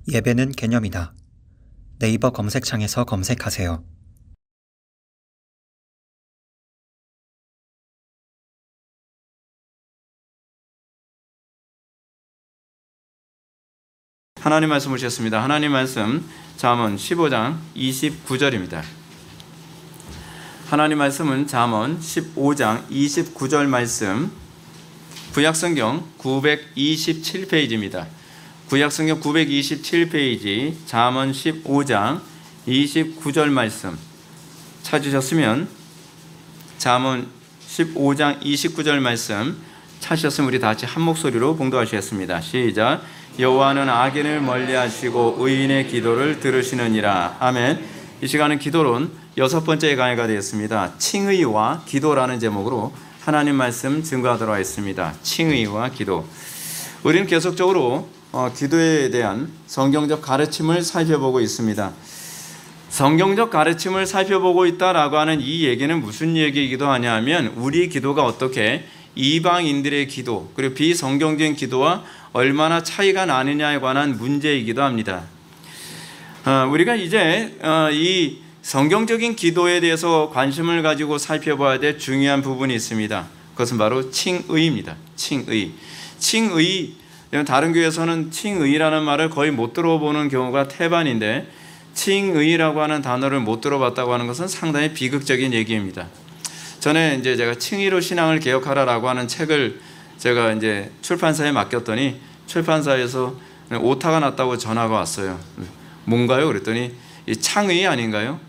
예배는 개념이다. 네이버 검색창에서 검색하세요. 하나님 말씀 보셨습니다. 하나님 말씀 잠언 15장 29절입니다. 하나님 말씀은 잠언 15장 29절 말씀, 구약성경 927페이지입니다. 구약성경 927페이지 잠언 15장 29절 말씀 찾으셨으면, 잠언 15장 29절 말씀 찾으셨으면 우리 다 같이 한 목소리로 봉독하시겠습니다. 시작. 여호와는 악인을 멀리하시고 의인의 기도를 들으시느니라. 아멘. 이 시간은 기도론 6번째 강의가 되었습니다. 칭의와 기도라는 제목으로 하나님 말씀 증거하도록 하겠습니다. 칭의와 기도. 우리는 계속적으로 기도에 대한 성경적 가르침을 살펴보고 있습니다. 성경적 가르침을 살펴보고 있다라고 하는 이 얘기는 무슨 얘기이기도 하냐면, 우리 기도가 어떻게 이방인들의 기도 그리고 비성경적인 기도와 얼마나 차이가 나느냐에 관한 문제이기도 합니다. 우리가 이제 이 성경적인 기도에 대해서 관심을 가지고 살펴봐야 될 중요한 부분이 있습니다. 그것은 바로 칭의입니다. 칭의. 다른 교회에서는 칭의라는 말을 거의 못 들어보는 경우가 태반인데, 칭의라고 하는 단어를 못 들어봤다고 하는 것은 상당히 비극적인 얘기입니다. 전에 이제 제가 칭의로 신앙을 개혁하라라고 하는 책을 제가 이제 출판사에 맡겼더니 출판사에서 오타가 났다고 전화가 왔어요. 뭔가요? 그랬더니 이 창의 아닌가요?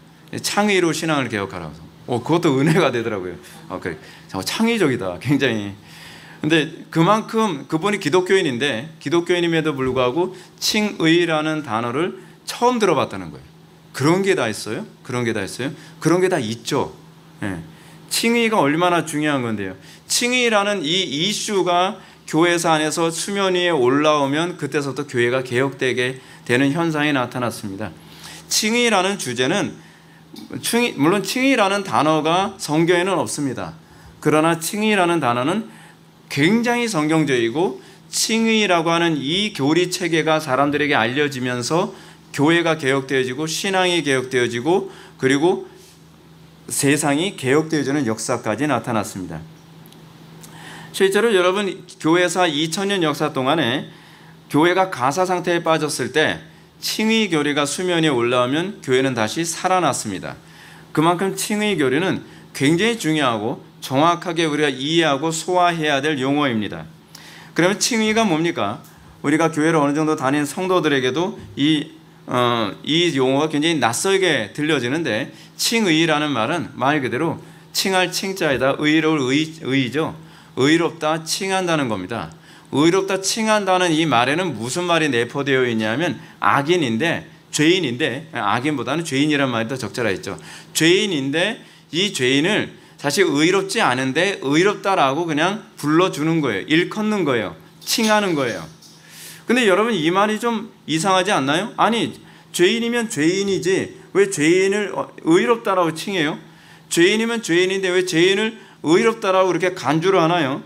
창의로 신앙을 개혁하라고. 그것도 은혜가 되더라고요. 그래. 창의적이다. 굉장히. 근데 그만큼 그분이 기독교인인데, 기독교인임에도 불구하고 칭의라는 단어를 처음 들어봤다는 거예요. 그런 게 다 있어요? 그런 게 다 있어요? 그런 게 다 있죠. 예. 칭의가 얼마나 중요한 건데요. 칭의라는 이 이슈가 교회사 안에서 수면 위에 올라오면 그때서부터 교회가 개혁되게 되는 현상이 나타났습니다. 칭의라는 주제는, 물론 칭의라는 단어가 성경에는 없습니다. 그러나 칭의라는 단어는 굉장히 성경적이고, 칭의라고 하는 이 교리 체계가 사람들에게 알려지면서 교회가 개혁되어지고 신앙이 개혁되어지고 그리고 세상이 개혁되어지는 역사까지 나타났습니다. 실제로 여러분, 교회사 2000년 역사 동안에 교회가 가사 상태에 빠졌을 때 칭의 교리가 수면 위에 올라오면 교회는 다시 살아났습니다. 그만큼 칭의 교리는 굉장히 중요하고 정확하게 우리가 이해하고 소화해야 될 용어입니다. 그러면 칭의가 뭡니까? 우리가 교회를 어느 정도 다닌 성도들에게도 이 용어가 굉장히 낯설게 들려지는데, 칭의라는 말은 말 그대로 칭할 칭자에다 의로울 의죠. 의롭다 칭한다는 겁니다. 의롭다 칭한다는 이 말에는 무슨 말이 내포되어 있냐면, 악인인데, 죄인인데, 악인보다는 죄인이란 말이 더 적절하겠죠. 죄인인데 이 죄인을 사실 의롭지 않은데 의롭다라고 그냥 불러주는 거예요. 일컫는 거예요. 칭하는 거예요. 근데 여러분, 이 말이 좀 이상하지 않나요? 아니, 죄인이면 죄인이지 왜 죄인을 의롭다라고 칭해요? 죄인이면 죄인인데 왜 죄인을 의롭다라고 그렇게 간주를 하나요?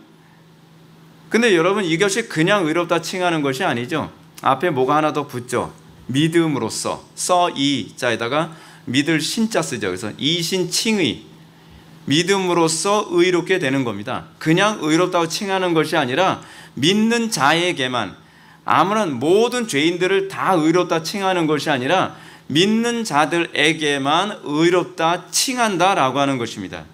근데 여러분, 이것이 그냥 의롭다 칭하는 것이 아니죠. 앞에 뭐가 하나 더 붙죠. 믿음으로써, 이자에다가 믿을 신자 쓰죠. 그래서 이신 칭의, 믿음으로써 의롭게 되는 겁니다. 그냥 의롭다고 칭하는 것이 아니라 믿는 자에게만, 아무런 모든 죄인들을 다 의롭다 칭하는 것이 아니라 믿는 자들에게만 의롭다 칭한다라고 하는 것입니다.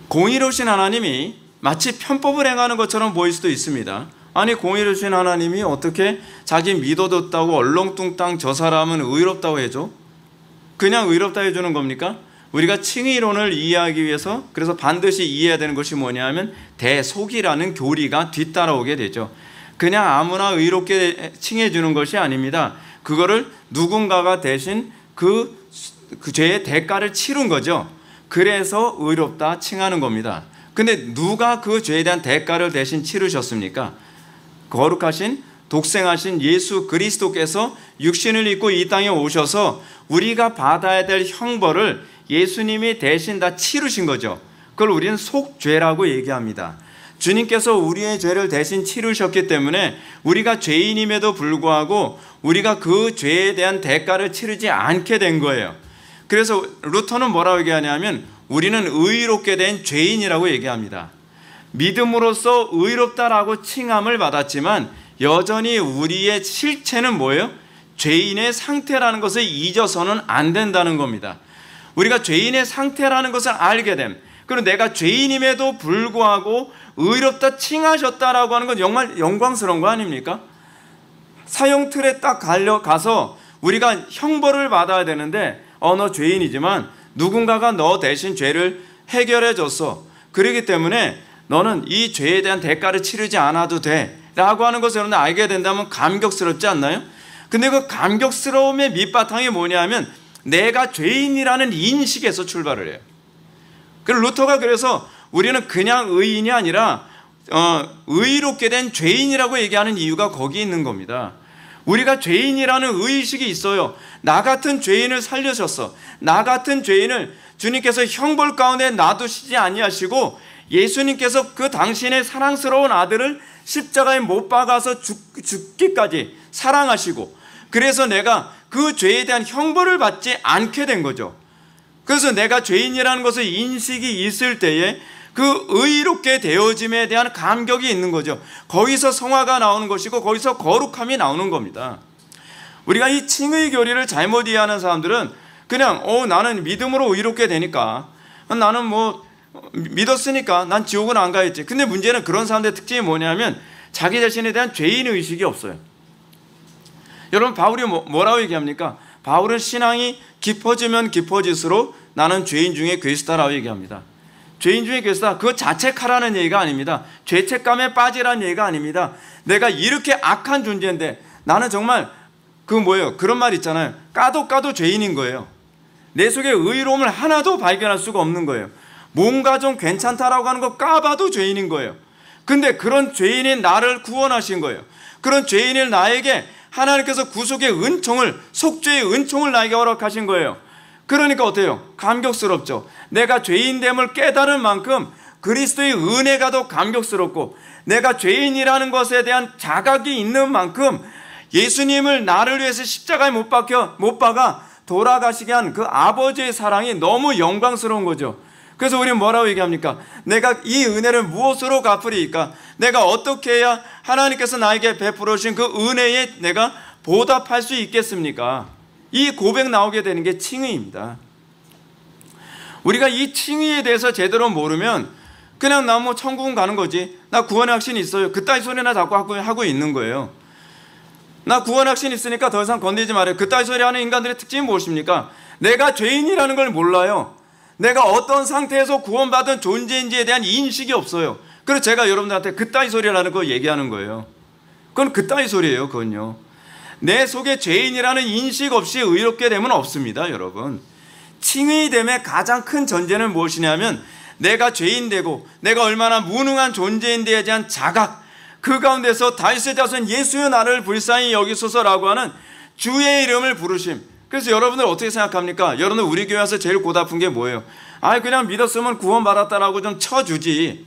공의로우신 하나님이 마치 편법을 행하는 것처럼 보일 수도 있습니다. 아니, 공의로우신 하나님이 어떻게 자기 믿어뒀다고 얼렁뚱땅 저 사람은 의롭다고 해줘? 그냥 의롭다 해주는 겁니까? 우리가 칭의론을 이해하기 위해서 그래서 반드시 이해해야 되는 것이 뭐냐면 대속이라는 교리가 뒤따라오게 되죠. 그냥 아무나 의롭게 칭해주는 것이 아닙니다. 그거를 누군가가 대신 그 죄의 대가를 치른 거죠. 그래서 의롭다 칭하는 겁니다. 근데 누가 그 죄에 대한 대가를 대신 치르셨습니까? 거룩하신 독생하신 예수 그리스도께서 육신을 입고 이 땅에 오셔서 우리가 받아야 될 형벌을 예수님이 대신 다 치르신 거죠. 그걸 우리는 속죄라고 얘기합니다. 주님께서 우리의 죄를 대신 치르셨기 때문에 우리가 죄인임에도 불구하고 우리가 그 죄에 대한 대가를 치르지 않게 된 거예요. 그래서 루터는 뭐라고 얘기하냐면 우리는 의롭게 된 죄인이라고 얘기합니다. 믿음으로써 의롭다라고 칭함을 받았지만 여전히 우리의 실체는 뭐예요? 죄인의 상태라는 것을 잊어서는 안 된다는 겁니다. 우리가 죄인의 상태라는 것을 알게 됨, 그리고 내가 죄인임에도 불구하고 의롭다 칭하셨다라고 하는 건 정말 영광스러운 거 아닙니까? 사형 틀에 딱 가서 우리가 형벌을 받아야 되는데 너 죄인이지만 누군가가 너 대신 죄를 해결해 줬어. 그렇기 때문에 너는 이 죄에 대한 대가를 치르지 않아도 돼 라고 하는 것을 여러분 알게 된다면 감격스럽지 않나요? 근데 그 감격스러움의 밑바탕이 뭐냐면 내가 죄인이라는 인식에서 출발을 해요. 그래서 루터가 그래서 우리는 그냥 의인이 아니라 의롭게 된 죄인이라고 얘기하는 이유가 거기 있는 겁니다. 우리가 죄인이라는 의식이 있어요. 나 같은 죄인을 살려셨어. 나 같은 죄인을 주님께서 형벌 가운데 놔두시지 아니하시고 예수님께서 그 당신의 사랑스러운 아들을 십자가에 못 박아서 죽기까지 사랑하시고 그래서 내가 그 죄에 대한 형벌을 받지 않게 된 거죠. 그래서 내가 죄인이라는 것을 인식이 있을 때에 그 의롭게 되어짐에 대한 감격이 있는 거죠. 거기서 성화가 나오는 것이고 거기서 거룩함이 나오는 겁니다. 우리가 이 칭의 교리를 잘못 이해하는 사람들은 그냥 나는 믿음으로 의롭게 되니까 나는 뭐 믿었으니까 난 지옥은 안 가겠지. 근데 문제는 그런 사람들의 특징이 뭐냐면 자기 자신에 대한 죄인의식이 없어요. 여러분 바울이 뭐라고 얘기합니까? 바울은 신앙이 깊어지면 깊어질수록 나는 죄인 중에 괴수다라고 얘기합니다. 죄인 중에 괴수다, 그거 자책하라는 얘기가 아닙니다. 죄책감에 빠지라는 얘기가 아닙니다. 내가 이렇게 악한 존재인데 나는 정말 그런 말 있잖아요. 까도 죄인인 거예요. 내 속에 의로움을 하나도 발견할 수가 없는 거예요. 뭔가 좀 괜찮다라고 하는 거 까봐도 죄인인 거예요. 근데 그런 죄인인 나를 구원하신 거예요. 그런 죄인인 나에게 하나님께서 구속의 은총을, 속죄의 은총을 나에게 허락하신 거예요. 그러니까 어때요? 감격스럽죠. 내가 죄인됨을 깨달은 만큼 그리스도의 은혜가 더 감격스럽고 내가 죄인이라는 것에 대한 자각이 있는 만큼 예수님을 나를 위해서 십자가에 못 박아 돌아가시게 한 그 아버지의 사랑이 너무 영광스러운 거죠. 그래서 우리는 뭐라고 얘기합니까? 내가 이 은혜를 무엇으로 갚으리이까? 내가 어떻게 해야 하나님께서 나에게 베풀어 주신 그 은혜에 내가 보답할 수 있겠습니까? 이 고백 나오게 되는 게 칭의입니다. 우리가 이 칭의에 대해서 제대로 모르면 그냥 나 뭐 천국은 가는 거지, 나 구원의 확신이 있어요, 그따위 소리나 자꾸 하고 있는 거예요. 나 구원 확신 있으니까 더 이상 건드리지 말아요. 그따위 소리 하는 인간들의 특징이 무엇입니까? 내가 죄인이라는 걸 몰라요. 내가 어떤 상태에서 구원받은 존재인지에 대한 인식이 없어요. 그래서 제가 여러분들한테 그따위 소리라는 거 얘기하는 거예요. 그건 그따위 소리예요. 그건요, 내 속에 죄인이라는 인식 없이 의롭게 되면 없습니다. 여러분, 칭의됨의 가장 큰 전제는 무엇이냐면 내가 죄인되고 내가 얼마나 무능한 존재인데에 대한 자각, 그 가운데서 다윗의 자손 예수여 나를 불쌍히 여기소서라고 하는 주의 이름을 부르심. 그래서 여러분들 어떻게 생각합니까? 여러분들 우리 교회 와서 제일 고달픈 게 뭐예요? 그냥 믿었으면 구원받았다라고 좀 쳐주지,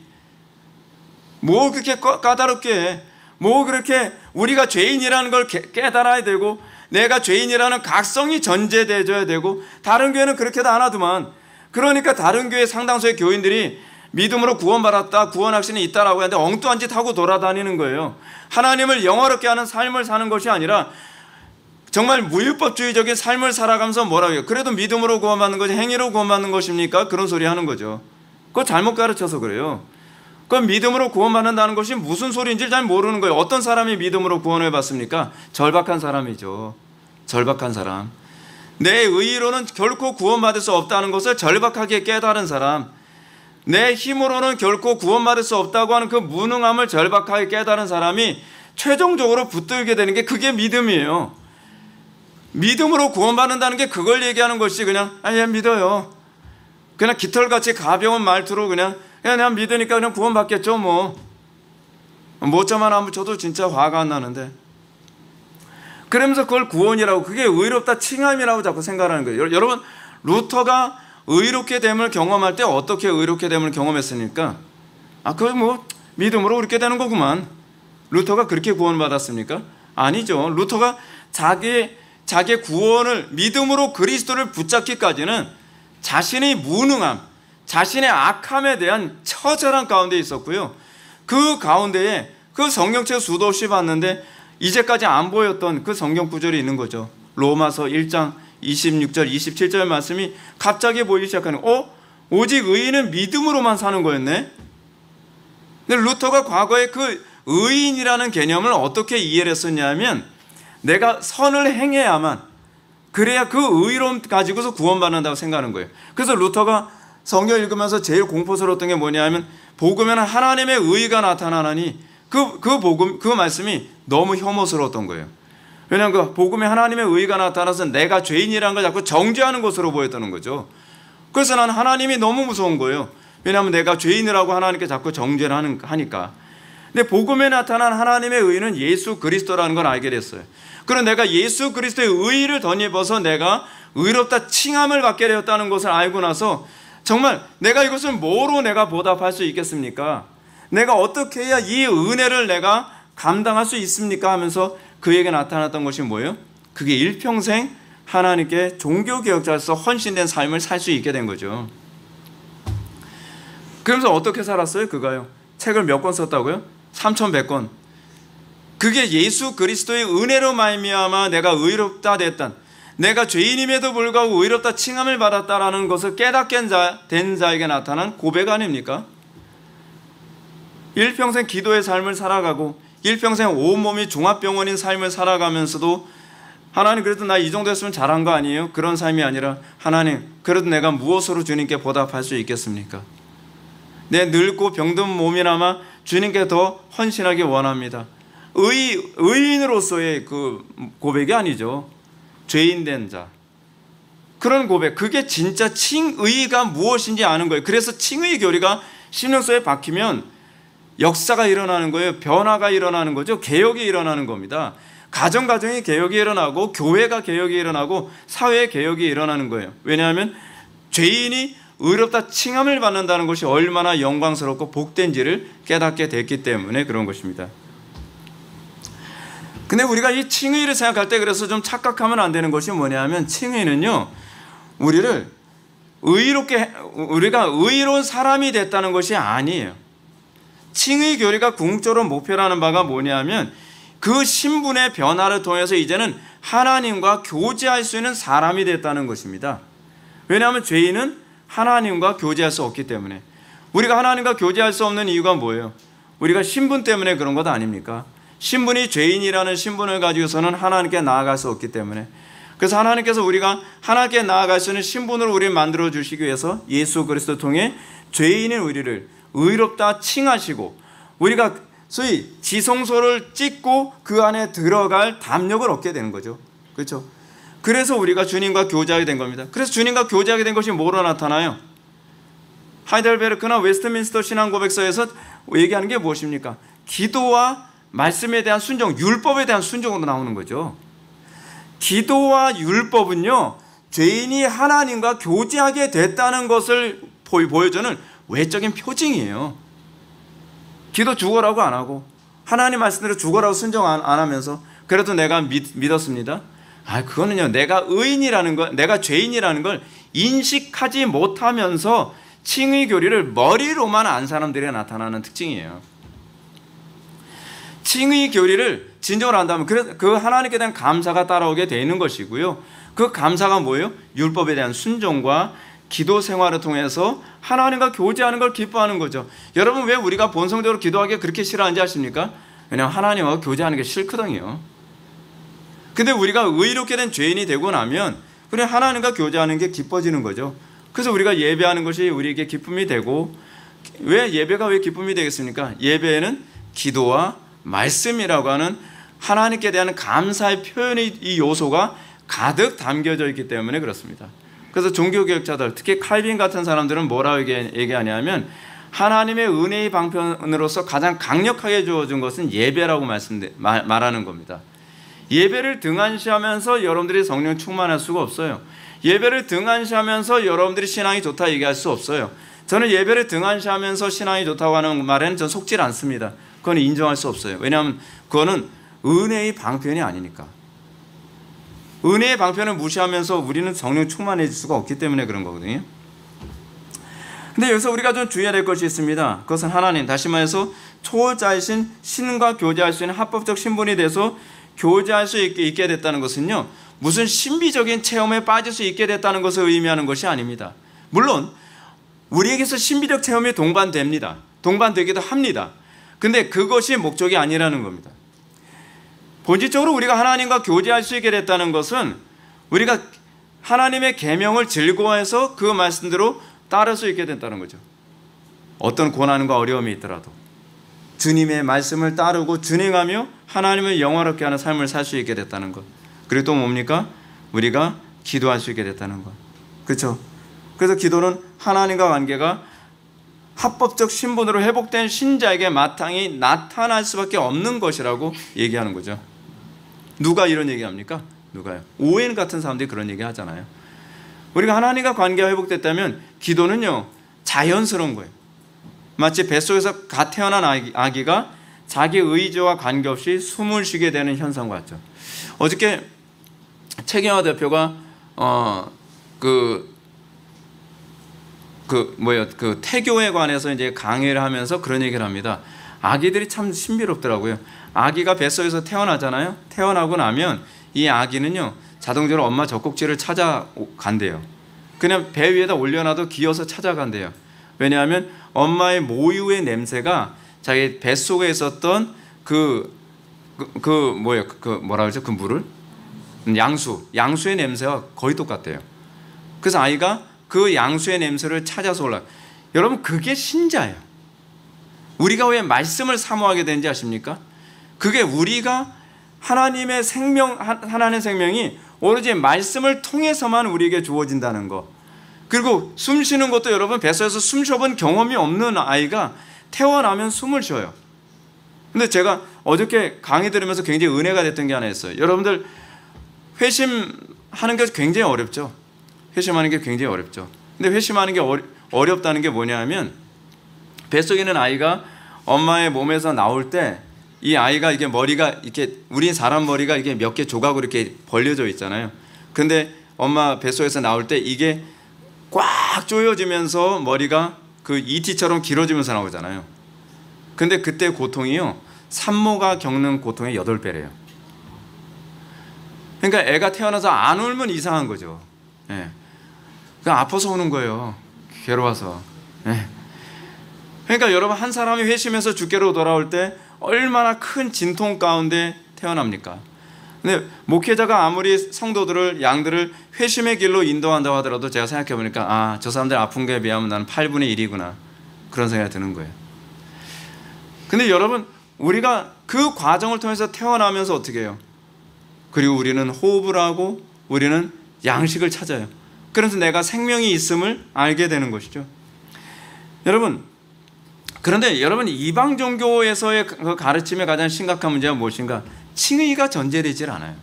뭐 그렇게 까다롭게 해. 뭐 그렇게 우리가 죄인이라는 걸 깨달아야 되고 내가 죄인이라는 각성이 전제되어야 되고, 다른 교회는 그렇게도 안 하더만. 그러니까 다른 교회 상당수의 교인들이 믿음으로 구원받았다, 구원 확신이 있다라고 하는데 엉뚱한 짓 하고 돌아다니는 거예요. 하나님을 영화롭게 하는 삶을 사는 것이 아니라 정말 무율법주의적인 삶을 살아가면서 뭐라고 해요? 그래도 믿음으로 구원받는 것이 행위로 구원받는 것입니까? 그런 소리 하는 거죠. 그거 잘못 가르쳐서 그래요. 그럼 믿음으로 구원받는다는 것이 무슨 소리인지 잘 모르는 거예요. 어떤 사람이 믿음으로 구원을 받습니까? 절박한 사람이죠. 절박한 사람. 내 의로는 결코 구원받을 수 없다는 것을 절박하게 깨달은 사람, 내 힘으로는 결코 구원받을 수 없다고 하는 그 무능함을 절박하게 깨달은 사람이 최종적으로 붙들게 되는 게 그게 믿음이에요. 믿음으로 구원받는다는 게 그걸 얘기하는 것이 그냥 믿어요, 그냥 깃털같이 가벼운 말투로 그냥 믿으니까 그냥 구원받겠죠. 모자만 안 붙여도 진짜 화가 안 나는데, 그러면서 그걸 구원이라고, 그게 의롭다 칭함이라고 자꾸 생각하는 거예요. 여러분, 루터가 의롭게 됨을 경험할 때 어떻게 의롭게 됨을 경험했습니까? 그걸 믿음으로 그렇게 되는 거구만. 루터가 그렇게 구원받았습니까? 아니죠. 루터가 자기의 구원을 믿음으로 그리스도를 붙잡기까지는 자신의 무능함, 자신의 악함에 대한 처절한 가운데 있었고요. 그 가운데에 그 성경책 수도 없이 봤는데 이제까지 안 보였던 그 성경 구절이 있는 거죠. 로마서 1장 26절 27절 말씀이 갑자기 보이기 시작하는, 오직 의인은 믿음으로만 사는 거였네. 근데 루터가 과거에 그 의인이라는 개념을 어떻게 이해를 했었냐면, 내가 선을 행해야만, 그래야 그 의로움 가지고서 구원받는다고 생각하는 거예요. 그래서 루터가 성경 읽으면서 제일 공포스러웠던 게 뭐냐면, 복음에는 하나님의 의가 나타나나니 그 말씀이 너무 혐오스러웠던 거예요. 왜냐하면 그 복음에 하나님의 의가 나타나서 내가 죄인이라는 걸 자꾸 정죄하는 것으로 보였다는 거죠. 그래서 난 하나님이 너무 무서운 거예요. 왜냐하면 내가 죄인이라고 하나님께 자꾸 정죄를 하니까. 근데 복음에 나타난 하나님의 의는 예수 그리스도라는 걸 알게 됐어요. 그럼 내가 예수 그리스도의 의를 덧입어서 내가 의롭다 칭함을 받게 되었다는 것을 알고 나서, 정말 내가 이것을 뭐로 내가 보답할 수 있겠습니까? 내가 어떻게 해야 이 은혜를 내가 감당할 수 있습니까? 하면서 그에게 나타났던 것이 뭐예요? 그게 일평생 하나님께 종교개혁자로서 헌신된 삶을 살 수 있게 된 거죠. 그러면서 어떻게 살았어요? 그가요, 책을 몇 권 썼다고요? 3100권. 그게 예수 그리스도의 은혜로 말미암아 내가 의롭다 됐단, 내가 죄인임에도 불구하고 의롭다 칭함을 받았다라는 것을 깨닫게 된 자에게 나타난 고백 아닙니까? 일평생 기도의 삶을 살아가고 일평생 온몸이 종합병원인 삶을 살아가면서도, 하나님 그래도 나 이 정도 했으면 잘한 거 아니에요? 그런 삶이 아니라, 하나님 그래도 내가 무엇으로 주님께 보답할 수 있겠습니까? 내 늙고 병든 몸이나마 주님께 더 헌신하기 원합니다. 의인으로서의 그 고백이 아니죠. 죄인 된 자, 그런 고백, 그게 진짜 칭의가 무엇인지 아는 거예요. 그래서 칭의 교리가 신령소에 박히면 역사가 일어나는 거예요. 변화가 일어나는 거죠. 개혁이 일어나는 겁니다. 가정이 개혁이 일어나고, 교회가 개혁이 일어나고, 사회의 개혁이 일어나는 거예요. 왜냐하면 죄인이 의롭다 칭함을 받는다는 것이 얼마나 영광스럽고 복된지를 깨닫게 됐기 때문에 그런 것입니다. 근데 우리가 이 칭의를 생각할 때 그래서 좀 착각하면 안 되는 것이 뭐냐면, 칭의는요, 우리가 의로운 사람이 됐다는 것이 아니에요. 칭의 교리가 궁극적으로 목표라는 바가 뭐냐면, 그 신분의 변화를 통해서 이제는 하나님과 교제할 수 있는 사람이 됐다는 것입니다. 왜냐하면 죄인은 하나님과 교제할 수 없기 때문에. 우리가 하나님과 교제할 수 없는 이유가 뭐예요? 우리가 신분 때문에 그런 것 아닙니까? 신분이 죄인이라는 신분을 가지고서는 하나님께 나아갈 수 없기 때문에. 그래서 하나님께서 우리가 하나님께 나아갈 수 있는 신분으로 우리를 만들어 주시기 위해서 예수 그리스도 통해 죄인인 우리를 의롭다 칭하시고, 우리가 소위 지성소를 찍고 그 안에 들어갈 담력을 얻게 되는 거죠. 그렇죠? 그래서 우리가 주님과 교제하게 된 겁니다. 그래서 주님과 교제하게 된 것이 뭐로 나타나요? 하이델베르크나 웨스트민스터 신앙고백서에서 얘기하는 게 무엇입니까? 기도와 말씀에 대한 순종, 율법에 대한 순종으로 나오는 거죠. 기도와 율법은요, 죄인이 하나님과 교제하게 됐다는 것을 보여주는 외적인 표징이에요. 기도 죽어라고 안 하고, 하나님 말씀대로 죽어라고 순종 안 하면서, 그래도 내가 믿었습니다. 그거는요, 내가 의인이라는 걸, 내가 죄인이라는 걸 인식하지 못하면서 칭의 교리를 머리로만 안 사람들이 나타나는 특징이에요. 칭의 교리를 진정으로 한다면 그 하나님께 대한 감사가 따라오게 되는 것이고요. 그 감사가 뭐예요? 율법에 대한 순종과 기도 생활을 통해서 하나님과 교제하는 걸 기뻐하는 거죠. 여러분, 왜 우리가 본성적으로 기도하기 그렇게 싫어하는지 아십니까? 왜냐하면 하나님하고 교제하는 게 싫거든요. 근데 우리가 의롭게 된 죄인이 되고 나면 그냥 하나님과 교제하는 게 기뻐지는 거죠. 그래서 우리가 예배하는 것이 우리에게 기쁨이 되고, 왜 예배가 왜 기쁨이 되겠습니까? 예배에는 기도와 말씀이라고 하는 하나님께 대한 감사의 표현의 이 요소가 가득 담겨져 있기 때문에 그렇습니다. 그래서 종교개혁자들, 특히 칼빈 같은 사람들은 뭐라고 얘기하냐면, 하나님의 은혜의 방편으로서 가장 강력하게 주어진 것은 예배라고 말하는 겁니다. 예배를 등한시하면서 여러분들이 성령 충만할 수가 없어요. 예배를 등한시하면서 여러분들이 신앙이 좋다 얘기할 수 없어요. 저는 예배를 등한시하면서 신앙이 좋다고 하는 말에는 전 속질 않습니다. 그건 인정할 수 없어요. 왜냐하면 그거는 은혜의 방편이 아니니까. 은혜의 방편을 무시하면서 우리는 성령 충만해질 수가 없기 때문에 그런 거거든요. 근데 여기서 우리가 좀 주의해야 될 것이 있습니다. 그것은 하나님, 다시 말해서 초월자이신 신과 교제할 수 있는 합법적 신분이 돼서 교제할 수 있게 됐다는 것은요, 무슨 신비적인 체험에 빠질 수 있게 됐다는 것을 의미하는 것이 아닙니다. 물론 우리에게서 신비적 체험이 동반됩니다. 동반되기도 합니다. 근데 그것이 목적이 아니라는 겁니다. 본질적으로 우리가 하나님과 교제할 수 있게 됐다는 것은 우리가 하나님의 계명을 즐거워해서 그 말씀대로 따를 수 있게 됐다는 거죠. 어떤 고난과 어려움이 있더라도 주님의 말씀을 따르고 준행하며 하나님을 영화롭게 하는 삶을 살 수 있게 됐다는 것. 그리고 또 뭡니까? 우리가 기도할 수 있게 됐다는 것. 그렇죠? 그래서 기도는 하나님과 관계가 합법적 신분으로 회복된 신자에게 마땅히 나타날 수밖에 없는 것이라고 얘기하는 거죠. 누가 이런 얘기합니까? 누가요? 오웬 같은 사람들이 그런 얘기 하잖아요. 우리가 하나님과 관계가 회복됐다면 기도는요, 자연스러운 거예요. 마치 뱃속에서 갓 태어난 아기가 자기 의지와 관계없이 숨을 쉬게 되는 현상과 같죠. 어저께 최경화 대표가 태교에 관해서 이제 강의를 하면서 그런 얘기를 합니다. 아기들이 참 신비롭더라고요. 아기가 뱃속에서 태어나잖아요. 태어나고 나면 이 아기는요, 자동적으로 엄마 젖꼭지를 찾아간대요. 그냥 배 위에다 올려놔도 기어서 찾아간대요. 왜냐하면 엄마의 모유의 냄새가 자기 뱃속에 있었던 그 물을? 양수의 냄새와 거의 똑같대요. 그래서 아이가 그 양수의 냄새를 찾아서 올라가요. 여러분, 그게 신자예요. 우리가 왜 말씀을 사모하게 되는지 아십니까? 그게 우리가 하나님의 생명이 오로지 말씀을 통해서만 우리에게 주어진다는 거. 그리고 숨 쉬는 것도 여러분, 뱃속에서 숨 쉬어본 경험이 없는 아이가 태어나면 숨을 쉬어요. 근데 제가 어저께 강의 들으면서 굉장히 은혜가 됐던 게 하나 있어요. 여러분들 회심하는 게 굉장히 어렵죠. 회심하는 게 굉장히 어렵죠. 근데 회심하는 게 어렵다는 게 뭐냐면, 뱃속에 있는 아이가 엄마의 몸에서 나올 때 이 아이가 이게 머리가 이렇게, 우리 사람 머리가 이게 몇 개 조각으로 이렇게 벌려져 있잖아요. 근데 엄마 뱃속에서 나올 때 이게 꽉 조여지면서 머리가 그 ET처럼 길어지면서 나오잖아요. 근데 그때 고통이요, 산모가 겪는 고통의 8배래요. 그러니까 애가 태어나서 안 울면 이상한 거죠. 예. 그냥 아파서 우는 거예요. 괴로워서. 예. 그러니까 여러분, 한 사람이 회심해서 주께로 돌아올 때 얼마나 큰 진통 가운데 태어납니까? 근데 목회자가 아무리 성도들을, 양들을 회심의 길로 인도한다고 하더라도 제가 생각해 보니까, 저 사람들 아픈 거에 비하면 나는 8분의 1이구나. 그런 생각이 드는 거예요. 근데 여러분, 우리가 그 과정을 통해서 태어나면서 어떻게 해요? 그리고 우리는 호흡을 하고 우리는 양식을 찾아요. 그래서 내가 생명이 있음을 알게 되는 것이죠. 여러분, 그런데 여러분, 이방 종교에서의 그 가르침의 가장 심각한 문제가 무엇인가? 칭의가 전제되질 않아요.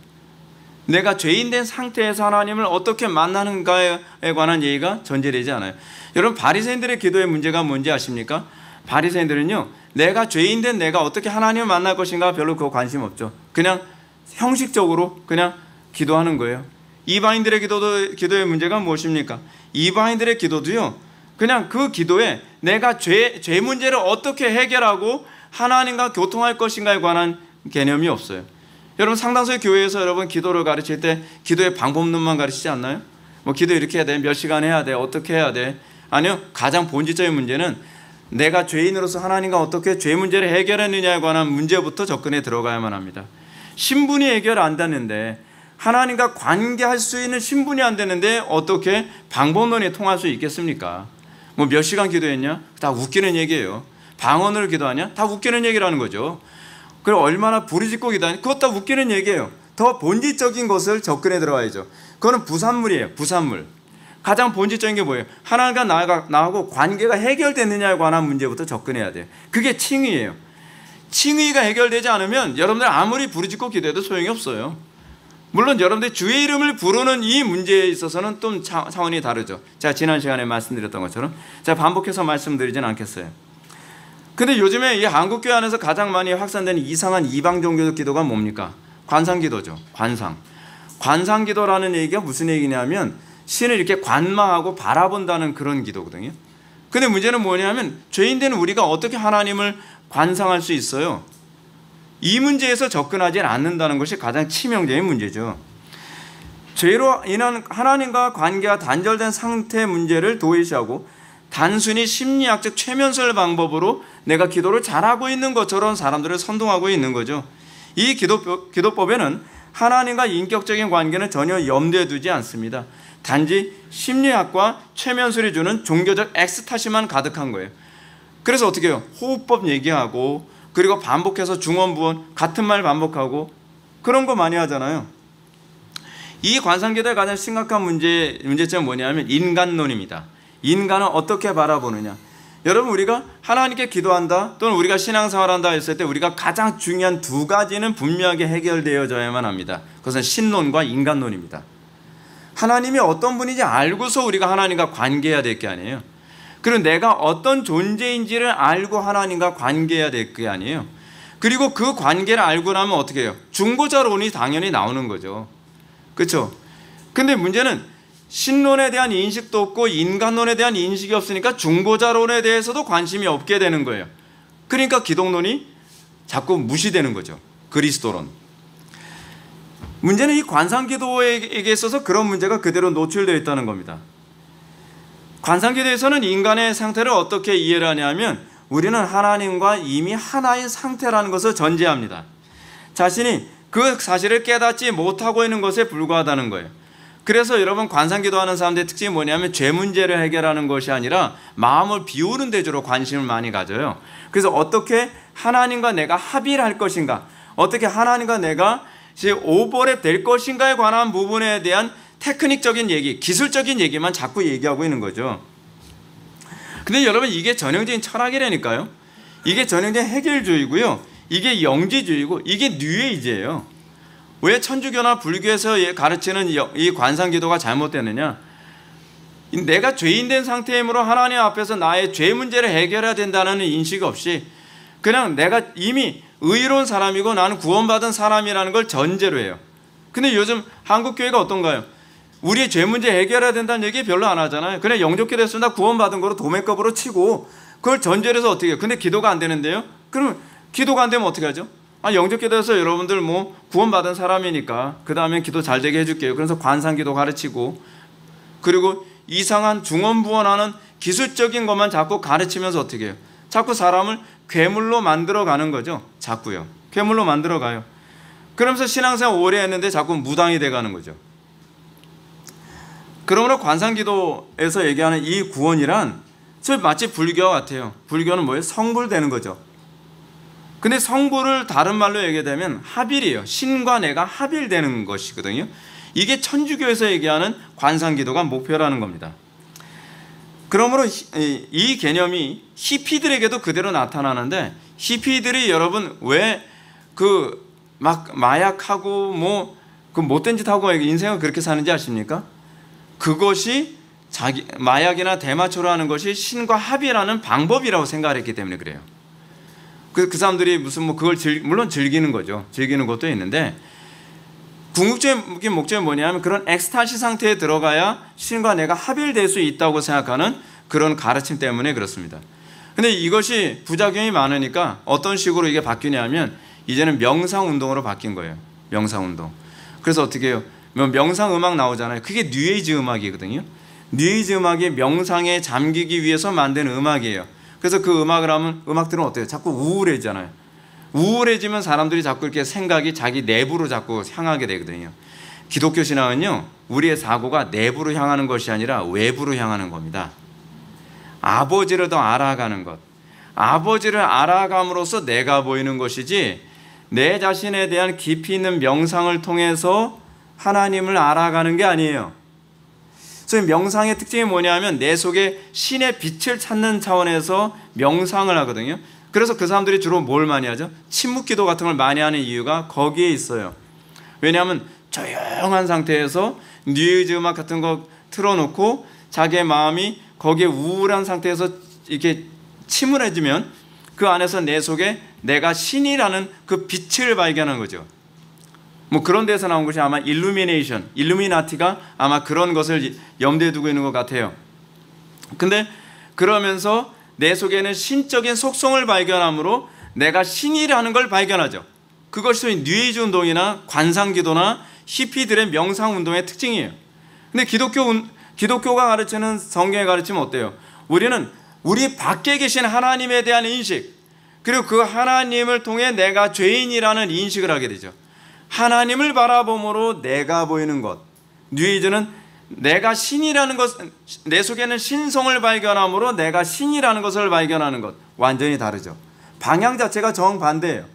내가 죄인된 상태에서 하나님을 어떻게 만나는가에 관한 얘기가 전제되지 않아요. 여러분, 바리새인들의 기도의 문제가 뭔지 아십니까? 바리새인들은요, 내가 죄인된 내가 어떻게 하나님을 만날 것인가 별로 그거 관심 없죠. 그냥 형식적으로 그냥 기도하는 거예요. 이방인들의 기도의 문제가 무엇입니까? 이방인들의 기도도요, 그냥 그 기도에 내가 죄 문제를 어떻게 해결하고 하나님과 교통할 것인가에 관한 개념이 없어요. 여러분, 상당수의 교회에서 여러분 기도를 가르칠 때 기도의 방법론만 가르치지 않나요? 뭐 기도 이렇게 해야 돼, 몇 시간 해야 돼, 어떻게 해야 돼. 아니요, 가장 본질적인 문제는 내가 죄인으로서 하나님과 어떻게 죄 문제를 해결했느냐에 관한 문제부터 접근해 들어가야만 합니다. 신분이 해결 안 되는데, 하나님과 관계할 수 있는 신분이 안 되는데 어떻게 방법론이 통할 수 있겠습니까? 뭐 몇 시간 기도했냐? 다 웃기는 얘기예요. 방언으로 기도하냐? 다 웃기는 얘기라는 거죠. 그리고 얼마나 부르짖고 기도하냐? 그것 다 웃기는 얘기예요. 더 본질적인 것을 접근해 들어가야죠. 그거는 부산물이에요. 부산물. 가장 본질적인 게 뭐예요? 하나님과 나하고 관계가 해결됐느냐에 관한 문제부터 접근해야 돼요. 그게 칭의예요. 칭의가 해결되지 않으면 여러분들 아무리 부르짖고 기도해도 소용이 없어요. 물론 여러분들 주의 이름을 부르는 이 문제에 있어서는 좀 차원이 다르죠. 제가 지난 시간에 말씀드렸던 것처럼 제가 반복해서 말씀드리진 않겠어요. 근데 요즘에 이 한국교회 안에서 가장 많이 확산되는 이상한 이방 종교적 기도가 뭡니까? 관상기도죠. 관상기도라는 얘기가 무슨 얘기냐면 신을 이렇게 관망하고 바라본다는 그런 기도거든요. 근데 문제는 뭐냐면 죄인된 우리가 어떻게 하나님을 관상할 수 있어요? 이 문제에서 접근하지 않는다는 것이 가장 치명적인 문제죠. 죄로 인한 하나님과 관계가 단절된 상태 문제를 도외시하고 단순히 심리학적 최면설 방법으로 내가 기도를 잘하고 있는 것처럼 사람들을 선동하고 있는 거죠. 이 기도법에는 하나님과 인격적인 관계는 전혀 염두에 두지 않습니다. 단지 심리학과 최면술이 주는 종교적 엑스타시만 가득한 거예요. 그래서 어떻게 해요? 호흡법 얘기하고 그리고 반복해서 중언부언 같은 말 반복하고 그런 거 많이 하잖아요. 이 관상기도의 가장 심각한 문제점은 뭐냐면 인간론입니다. 인간은 어떻게 바라보느냐. 여러분 우리가 하나님께 기도한다 또는 우리가 신앙생활한다 했을 때 우리가 가장 중요한 두 가지는 분명하게 해결되어져야만 합니다. 그것은 신론과 인간론입니다. 하나님이 어떤 분인지 알고서 우리가 하나님과 관계해야 될 게 아니에요. 그리고 내가 어떤 존재인지를 알고 하나님과 관계해야 될 게 아니에요. 그리고 그 관계를 알고 나면 어떻게 해요? 중보자론이 당연히 나오는 거죠. 그렇죠? 근데 문제는 신론에 대한 인식도 없고 인간론에 대한 인식이 없으니까 중보자론에 대해서도 관심이 없게 되는 거예요. 그러니까 기독론이 자꾸 무시되는 거죠. 그리스도론. 문제는 이 관상기도에게 있어서 그런 문제가 그대로 노출되어 있다는 겁니다. 관상기도에서는 인간의 상태를 어떻게 이해를 하냐면 우리는 하나님과 이미 하나의 상태라는 것을 전제합니다. 자신이 그 사실을 깨닫지 못하고 있는 것에 불과하다는 거예요. 그래서 여러분 관상기도하는 사람들의 특징이 뭐냐면 죄 문제를 해결하는 것이 아니라 마음을 비우는 데 주로 관심을 많이 가져요. 그래서 어떻게 하나님과 내가 합의를 할 것인가, 어떻게 하나님과 내가 오버랩 될 것인가에 관한 부분에 대한 테크닉적인 얘기, 기술적인 얘기만 자꾸 얘기하고 있는 거죠. 근데 여러분 이게 전형적인 철학이라니까요. 이게 전형적인 해결주의고요. 이게 영지주의고 이게 뉴에이지예요. 왜 천주교나 불교에서 가르치는 이 관상기도가 잘못되느냐. 내가 죄인된 상태이므로 하나님 앞에서 나의 죄 문제를 해결해야 된다는 인식 없이 그냥 내가 이미 의로운 사람이고 나는 구원받은 사람이라는 걸 전제로 해요. 근데 요즘 한국교회가 어떤가요? 우리의 죄 문제 해결해야 된다는 얘기 별로 안 하잖아요. 그냥 영접게 됐으면 나 구원받은 거로 도매값으로 치고 그걸 전제로 해서 어떻게 해요? 근데 기도가 안 되는데요? 그러면 기도가 안 되면 어떻게 하죠? 영접게 돼서 여러분들 뭐 구원받은 사람이니까 그 다음에 기도 잘 되게 해줄게요. 그래서 관상기도 가르치고 그리고 이상한 중언부언하는 기술적인 것만 자꾸 가르치면서 어떻게 해요? 자꾸 사람을 괴물로 만들어가는 거죠. 자꾸요. 괴물로 만들어가요. 그러면서 신앙생활 오래 했는데 자꾸 무당이 돼가는 거죠. 그러므로 관상기도에서 얘기하는 이 구원이란 마치 불교와 같아요. 불교는 뭐예요? 성불되는 거죠. 근데 성불을 다른 말로 얘기하면 합일이에요. 신과 내가 합일되는 것이거든요. 이게 천주교에서 얘기하는 관상기도가 목표라는 겁니다. 그러므로 이 개념이 히피들에게도 그대로 나타나는데 히피들이 여러분 왜 막 마약하고 뭐 그 못된 짓 하고 인생을 그렇게 사는지 아십니까? 그것이 마약이나 대마초를 하는 것이 신과 합의라는 방법이라고 생각했기 때문에 그래요. 그 사람들이 무슨 뭐 그걸 물론 즐기는 거죠. 즐기는 것도 있는데 궁극적인 목적이 뭐냐면 그런 엑스타시 상태에 들어가야 신과 내가 합일될 수 있다고 생각하는 그런 가르침 때문에 그렇습니다. 근데 이것이 부작용이 많으니까 어떤 식으로 이게 바뀌냐면 이제는 명상운동으로 바뀐 거예요. 명상운동. 그래서 어떻게 해요? 명상음악 나오잖아요. 그게 뉴에이지 음악이거든요. 뉴에이지 음악이 명상에 잠기기 위해서 만든 음악이에요. 그래서 그 음악을 하면 음악들은 어때요? 자꾸 우울해지잖아요. 우울해지면 사람들이 자꾸 이렇게 생각이 자기 내부로 자꾸 향하게 되거든요. 기독교 신앙은요, 우리의 사고가 내부로 향하는 것이 아니라 외부로 향하는 겁니다. 아버지를 더 알아가는 것. 아버지를 알아감으로써 내가 보이는 것이지 내 자신에 대한 깊이 있는 명상을 통해서 하나님을 알아가는 게 아니에요. 그래서 명상의 특징이 뭐냐면 내 속에 신의 빛을 찾는 차원에서 명상을 하거든요. 그래서 그 사람들이 주로 뭘 많이 하죠? 침묵기도 같은 걸 많이 하는 이유가 거기에 있어요. 왜냐하면 조용한 상태에서 뉴에이지 음악 같은 거 틀어놓고 자기의 마음이 거기에 우울한 상태에서 이렇게 침울해지면 그 안에서 내 속에 내가 신이라는 그 빛을 발견하는 거죠. 뭐 그런 데서 나온 것이 아마 일루미나티가 아마 그런 것을 염두에 두고 있는 것 같아요. 근데 그러면서 내 속에는 신적인 속성을 발견함으로 내가 신이라는 걸 발견하죠. 그것이 소위 뉴에이지 운동이나 관상기도나 히피들의 명상운동의 특징이에요. 근데 기독교가 가르치는 성경의 가르침은 어때요? 우리는 우리 밖에 계신 하나님에 대한 인식, 그리고 그 하나님을 통해 내가 죄인이라는 인식을 하게 되죠. 하나님을 바라봄으로 내가 보이는 것. 뉴에이지는 내가 신이라는 것, 내 속에는 신성을 발견함으로 내가 신이라는 것을 발견하는 것. 완전히 다르죠. 방향 자체가 정반대예요.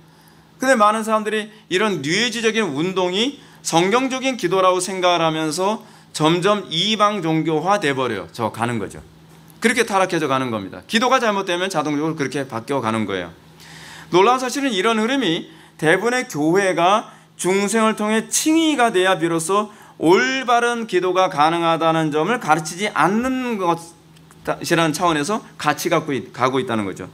근데 많은 사람들이 이런 뉴에이지적인 운동이 성경적인 기도라고 생각을 하면서 점점 이방 종교화 돼버려요. 저 가는 거죠. 그렇게 타락해져 가는 겁니다. 기도가 잘못되면 자동적으로 그렇게 바뀌어 가는 거예요. 놀라운 사실은 이런 흐름이 대부분의 교회가 중생을 통해 칭의가 돼야 비로소 올바른 기도가 가능하다는 점을 가르치지 않는 것이라는 차원에서 같이 가고 있다는 거죠.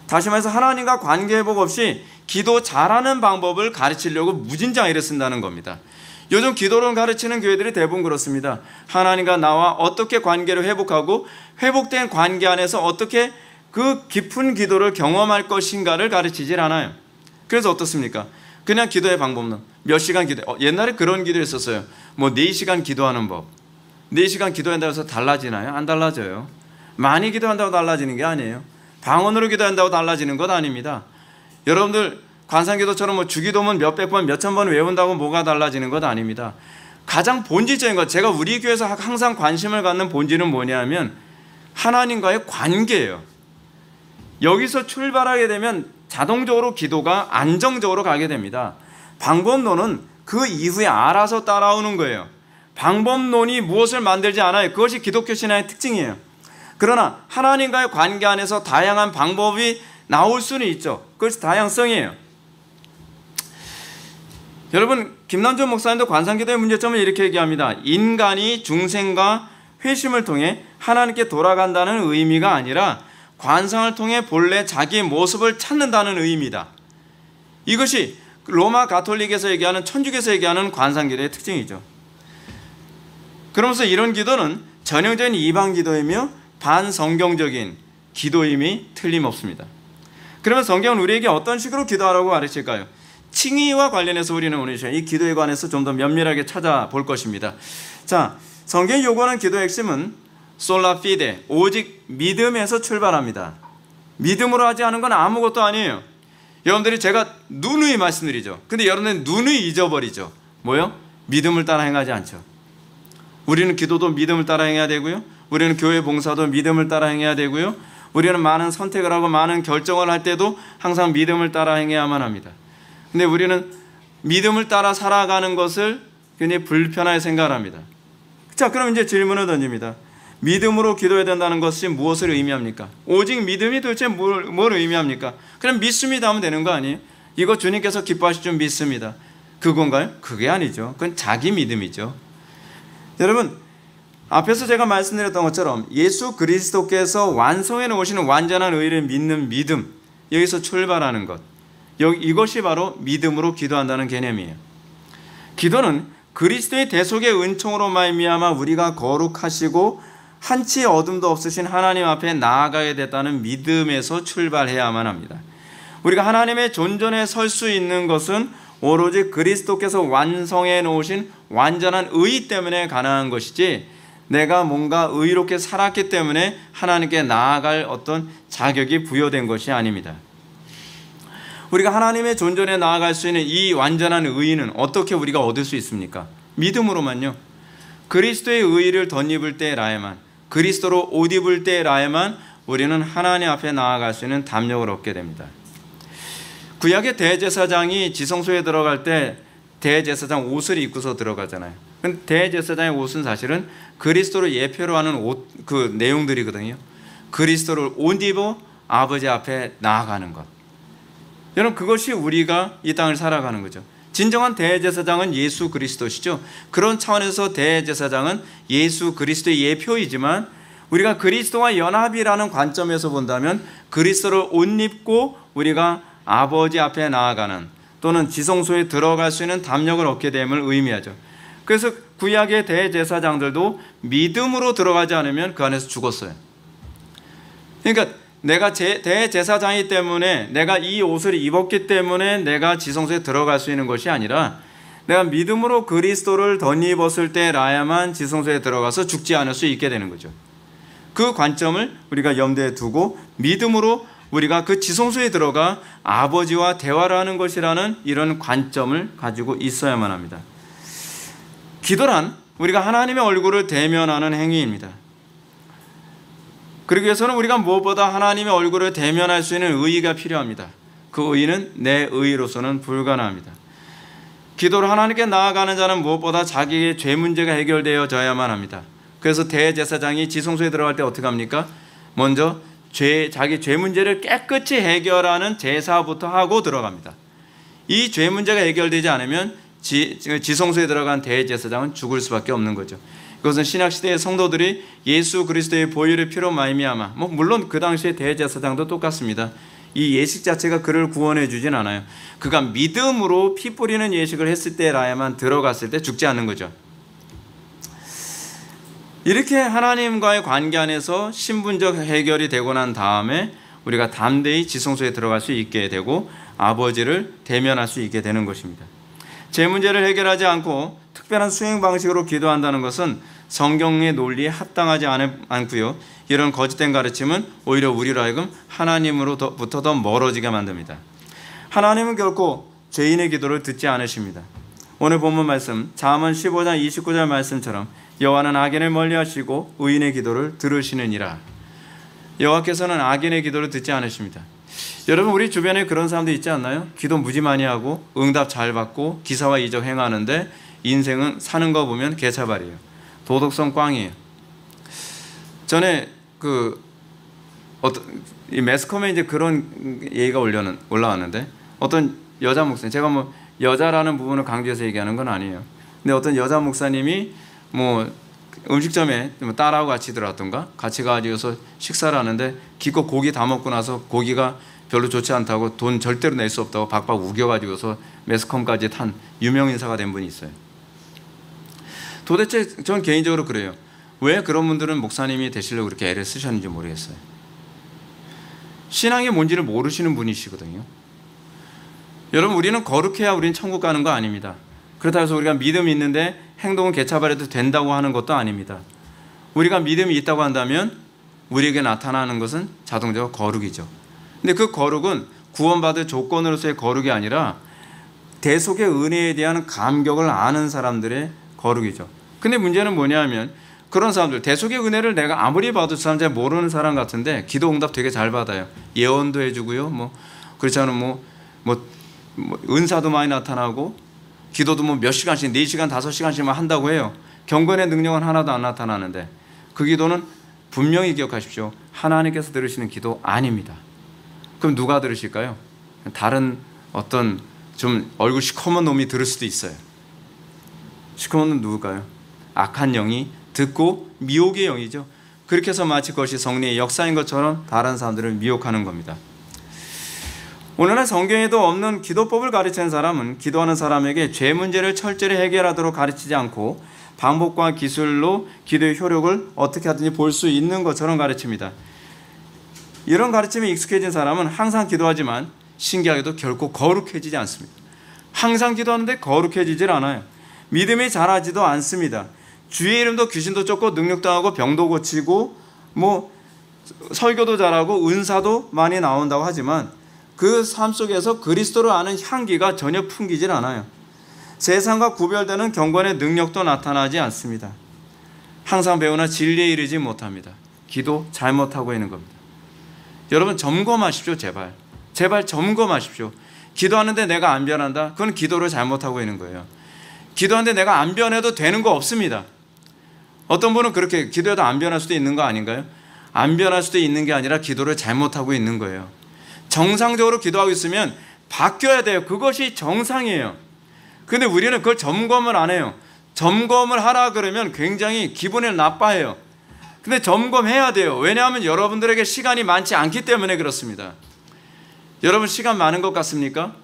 다시 말해서 하나님과 관계회복 없이 기도 잘하는 방법을 가르치려고 무진장 애를 쓴다는 겁니다. 요즘 기도를 가르치는 교회들이 대부분 그렇습니다. 하나님과 나와 어떻게 관계를 회복하고 회복된 관계 안에서 어떻게 그 깊은 기도를 경험할 것인가를 가르치질 않아요. 그래서 어떻습니까? 그냥 기도의 방법론. 몇 시간 기도. 옛날에 그런 기도 했었어요. 뭐 4시간 기도하는 법. 4시간 기도한다고 해서 달라지나요? 안 달라져요. 많이 기도한다고 달라지는 게 아니에요. 방언으로 기도한다고 달라지는 것 아닙니다. 여러분들 관상기도처럼 뭐 주기도문 몇백 번, 몇천 번 외운다고 뭐가 달라지는 것 아닙니다. 가장 본질적인 것, 제가 우리 교회에서 항상 관심을 갖는 본질은 뭐냐면 하나님과의 관계예요. 여기서 출발하게 되면 자동적으로 기도가 안정적으로 가게 됩니다. 방법론은 그 이후에 알아서 따라오는 거예요. 방법론이 무엇을 만들지 않아요. 그것이 기독교 신앙의 특징이에요. 그러나 하나님과의 관계 안에서 다양한 방법이 나올 수는 있죠. 그것이 다양성이에요. 여러분, 김남준 목사님도 관상기도의 문제점을 이렇게 얘기합니다. 인간이 중생과 회심을 통해 하나님께 돌아간다는 의미가 아니라 관상을 통해 본래 자기 모습을 찾는다는 의미다. 이것이 로마 가톨릭에서 얘기하는, 천주교에서 얘기하는 관상기도의 특징이죠. 그러면서 이런 기도는 전형적인 이방 기도이며 반성경적인 기도임이 틀림없습니다. 그러면 성경은 우리에게 어떤 식으로 기도하라고 가르칠까요? 칭의와 관련해서 우리는 오늘 이 기도에 관해서 좀 더 면밀하게 찾아볼 것입니다. 자, 성경이 요구하는 기도의 핵심은 솔라 피데, 오직 믿음에서 출발합니다. 믿음으로 하지 않은 건 아무것도 아니에요. 여러분들이 제가 누누이 말씀드리죠. 근데 여러분들은 누누이 잊어버리죠. 뭐요? 믿음을 따라 행하지 않죠. 우리는 기도도 믿음을 따라 행해야 되고요. 우리는 교회 봉사도 믿음을 따라 행해야 되고요. 우리는 많은 선택을 하고 많은 결정을 할 때도 항상 믿음을 따라 행해야만 합니다. 근데 우리는 믿음을 따라 살아가는 것을 굉장히 불편하게 생각합니다. 자, 그럼 이제 질문을 던집니다. 믿음으로 기도해야 된다는 것이 무엇을 의미합니까? 오직 믿음이 도대체 뭘 의미합니까? 그냥 믿습니다 하면 되는 거 아니에요? 이거 주님께서 기뻐하실 줄 믿습니다. 그건가요? 그게 아니죠. 그건 자기 믿음이죠. 여러분, 앞에서 제가 말씀드렸던 것처럼 예수 그리스도께서 완성해 놓으시는 완전한 의를 믿는 믿음, 여기서 출발하는 것, 이것이 바로 믿음으로 기도한다는 개념이에요. 기도는 그리스도의 대속의 은총으로 말미암아 우리가 거룩하시고 한치 어둠도 없으신 하나님 앞에 나아가게 됐다는 믿음에서 출발해야만 합니다. 우리가 하나님의 존전에 설 수 있는 것은 오로지 그리스도께서 완성해 놓으신 완전한 의 때문에 가능한 것이지, 내가 뭔가 의롭게 살았기 때문에 하나님께 나아갈 어떤 자격이 부여된 것이 아닙니다. 우리가 하나님의 존전에 나아갈 수 있는 이 완전한 의는 어떻게 우리가 얻을 수 있습니까? 믿음으로만요. 그리스도의 의를 덧입을 때라야만, 그리스도로 옷 입을 때라야만 우리는 하나님 앞에 나아갈 수 있는 담력을 얻게 됩니다. 구약의 대제사장이 지성소에 들어갈 때 대제사장 옷을 입고서 들어가잖아요. 대제사장의 옷은 사실은 그리스도를 예표로 하는 옷, 그 내용들이거든요. 그리스도를 옷 입어 아버지 앞에 나아가는 것. 여러분, 그것이 우리가 이 땅을 살아가는 거죠. 진정한 대제사장은 예수 그리스도시죠. 그런 차원에서 대제사장은 예수 그리스도의 예표이지만 우리가 그리스도와 연합이라는 관점에서 본다면 그리스도를 옷 입고 우리가 아버지 앞에 나아가는 또는 지성소에 들어갈 수 있는 담력을 얻게 됨을 의미하죠. 그래서 구약의 대제사장들도 믿음으로 들어가지 않으면 그 안에서 죽었어요. 그러니까 내가 대제사장이기 때문에 내가 이 옷을 입었기 때문에 내가 지성소에 들어갈 수 있는 것이 아니라 내가 믿음으로 그리스도를 덧입었을 때라야만 지성소에 들어가서 죽지 않을 수 있게 되는 거죠. 그 관점을 우리가 염두에 두고 믿음으로 우리가 그 지성소에 들어가 아버지와 대화를 하는 것이라는 이런 관점을 가지고 있어야만 합니다. 기도란 우리가 하나님의 얼굴을 대면하는 행위입니다. 그러기 위해서는 우리가 무엇보다 하나님의 얼굴을 대면할 수 있는 의의가 필요합니다. 그 의의는 내 의의로서는 불가능합니다. 기도로 하나님께 나아가는 자는 무엇보다 자기의 죄 문제가 해결되어져야만 합니다. 그래서 대제사장이 지성소에 들어갈 때 어떻게 합니까? 먼저 자기 죄 문제를 깨끗이 해결하는 제사부터 하고 들어갑니다. 이 죄 문제가 해결되지 않으면 지성소에 들어간 대제사장은 죽을 수밖에 없는 거죠. 그것은 신약시대의 성도들이 예수 그리스도의 보혈의 피로 말미암아, 물론 그 당시에 대제사장도 똑같습니다. 이 예식 자체가 그를 구원해 주진 않아요. 그가 믿음으로 피 뿌리는 예식을 했을 때라야만 들어갔을 때 죽지 않는 거죠. 이렇게 하나님과의 관계 안에서 신분적 해결이 되고 난 다음에 우리가 담대히 지성소에 들어갈 수 있게 되고 아버지를 대면할 수 있게 되는 것입니다. 제 문제를 해결하지 않고 특별한 수행 방식으로 기도한다는 것은 성경의 논리에 합당하지 않고요. 이런 거짓된 가르침은 오히려 우리로 하여금 하나님으로부터 더 멀어지게 만듭니다. 하나님은 결코 죄인의 기도를 듣지 않으십니다. 오늘 본문 말씀 잠언 15장 29절 말씀처럼 여호와는 악인을 멀리하시고 의인의 기도를 들으시느니라. 여호와께서는 악인의 기도를 듣지 않으십니다. 여러분, 우리 주변에 그런 사람도 있지 않나요? 기도 무지 많이 하고 응답 잘 받고 기사와 이적 행하는데 인생은 사는 거 보면 개차발이에요. 도덕성 꽝이에요. 전에 이 매스컴에 이제 그런 얘기가 올라왔는데 어떤 여자 목사님, 제가 여자라는 부분을 강조해서 얘기하는 건 아니에요. 근데 어떤 여자 목사님이 음식점에 딸하고 같이 들어왔던가 같이 가지고서 식사를 하는데 기껏 고기 다 먹고 나서 고기가 별로 좋지 않다고 돈 절대로 낼 수 없다고 박박 우겨가지고서 매스컴까지 탄 유명 인사가 된 분이 있어요. 도대체 전 개인적으로 그래요. 왜 그런 분들은 목사님이 되시려고 그렇게 애를 쓰셨는지 모르겠어요. 신앙이 뭔지를 모르시는 분이시거든요. 여러분, 우리는 거룩해야 우리는 천국 가는 거 아닙니다. 그렇다고 해서 우리가 믿음이 있는데 행동은 개차발해도 된다고 하는 것도 아닙니다. 우리가 믿음이 있다고 한다면 우리에게 나타나는 것은 자동적으로 거룩이죠. 근데 그 거룩은 구원받을 조건으로서의 거룩이 아니라 대속의 은혜에 대한 감격을 아는 사람들의 거룩이죠. 근데 문제는 뭐냐면 그런 사람들, 대속의 은혜를 내가 아무리 봐도 그 사람 잘 모르는 사람 같은데 기도 응답 되게 잘 받아요. 예언도 해주고요. 그렇지 않으면 은사도 많이 나타나고 기도도 몇 시간씩 4시간 5시간씩만 한다고 해요. 경건의 능력은 하나도 안 나타나는데 그 기도는 분명히 기억하십시오. 하나님께서 들으시는 기도 아닙니다. 그럼 누가 들으실까요? 다른 어떤 좀 얼굴 시커먼 놈이 들을 수도 있어요. 시커먼 놈 누굴까요? 악한 영이 듣고 미혹의 영이죠. 그렇게 해서 마치 그것이 성령의 역사인 것처럼 다른 사람들을 미혹하는 겁니다. 오늘날 성경에도 없는 기도법을 가르치는 사람은 기도하는 사람에게 죄 문제를 철저히 해결하도록 가르치지 않고 방법과 기술로 기도의 효력을 어떻게 하든지 볼 수 있는 것처럼 가르칩니다. 이런 가르침에 익숙해진 사람은 항상 기도하지만 신기하게도 결코 거룩해지지 않습니다. 항상 기도하는데 거룩해지질 않아요. 믿음이 자라지도 않습니다. 주의 이름도 귀신도 쫓고 능력도 하고 병도 고치고 설교도 잘하고 은사도 많이 나온다고 하지만 그 삶 속에서 그리스도를 아는 향기가 전혀 풍기질 않아요. 세상과 구별되는 경건의 능력도 나타나지 않습니다. 항상 배우나 진리에 이르지 못합니다. 기도 잘못하고 있는 겁니다. 여러분, 점검하십시오. 제발 점검하십시오. 기도하는데 내가 안 변한다? 그건 기도를 잘못하고 있는 거예요. 기도하는데 내가 안 변해도 되는 거 없습니다. 어떤 분은 그렇게 기도해도 안 변할 수도 있는 거 아닌가요? 안 변할 수도 있는 게 아니라 기도를 잘못하고 있는 거예요. 정상적으로 기도하고 있으면 바뀌어야 돼요. 그것이 정상이에요. 근데 우리는 그걸 점검을 안 해요. 점검을 하라 그러면 굉장히 기분이 나빠해요. 근데 점검해야 돼요. 왜냐하면 여러분들에게 시간이 많지 않기 때문에 그렇습니다. 여러분 시간 많은 것 같습니까?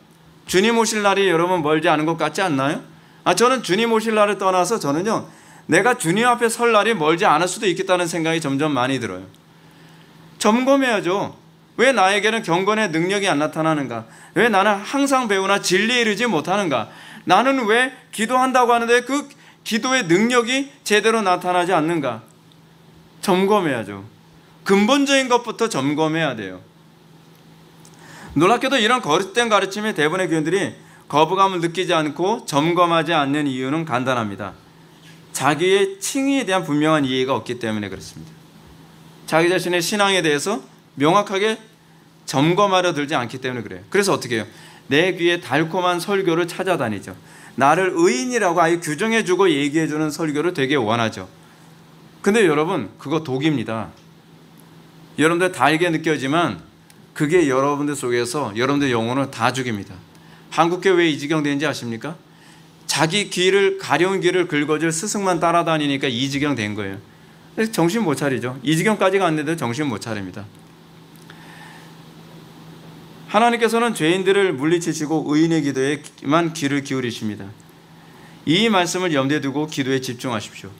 주님 오실 날이 여러분 멀지 않은 것 같지 않나요? 저는 주님 오실 날을 떠나서 저는요, 내가 주님 앞에 설 날이 멀지 않을 수도 있겠다는 생각이 점점 많이 들어요. 점검해야죠. 왜 나에게는 경건의 능력이 안 나타나는가? 왜 나는 항상 배우나 진리에 이르지 못하는가? 나는 왜 기도한다고 하는데 그 기도의 능력이 제대로 나타나지 않는가? 점검해야죠. 근본적인 것부터 점검해야 돼요. 놀랍게도 이런 거짓된 가르침에 대부분의 교인들이 거부감을 느끼지 않고 점검하지 않는 이유는 간단합니다. 자기의 칭의에 대한 분명한 이해가 없기 때문에 그렇습니다. 자기 자신의 신앙에 대해서 명확하게 점검하려 들지 않기 때문에 그래요. 그래서 어떻게 해요? 내 귀에 달콤한 설교를 찾아다니죠. 나를 의인이라고 아예 규정해주고 얘기해주는 설교를 되게 원하죠. 근데 여러분, 그거 독입니다. 여러분들 달게 느껴지만 그게 여러분들 속에서 여러분들 영혼을 다 죽입니다. 한국교회 왜 이 지경 되는지 아십니까? 자기 귀를, 가려운 귀를 긁어줄 스승만 따라다니니까 이 지경 된 거예요. 정신 못 차리죠. 이 지경까지가 안 돼도 정신 못 차립니다. 하나님께서는 죄인들을 물리치시고 의인의 기도에만 귀를 기울이십니다. 이 말씀을 염두에 두고 기도에 집중하십시오.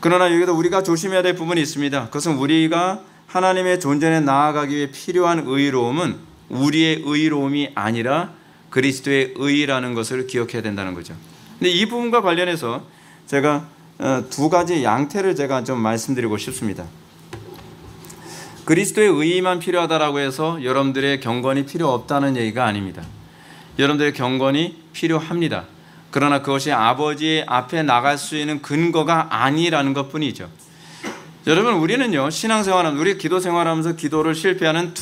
그러나 여기도 우리가 조심해야 될 부분이 있습니다. 그것은 우리가 하나님의 존전에 나아가기 위해 필요한 의로움은 우리의 의로움이 아니라 그리스도의 의라는 것을 기억해야 된다는 거죠. 근데 이 부분과 관련해서 제가 두 가지 양태를 제가 좀 말씀드리고 싶습니다. 그리스도의 의만 필요하다라고 해서 여러분들의 경건이 필요 없다는 얘기가 아닙니다. 여러분들의 경건이 필요합니다. 그러나 그것이 아버지 앞에 나갈 수 있는 근거가 아니라는 것뿐이죠. 여러분, 우리는요, 신앙생활하면서, 우리 기도 생활하면서 기도를 실패하는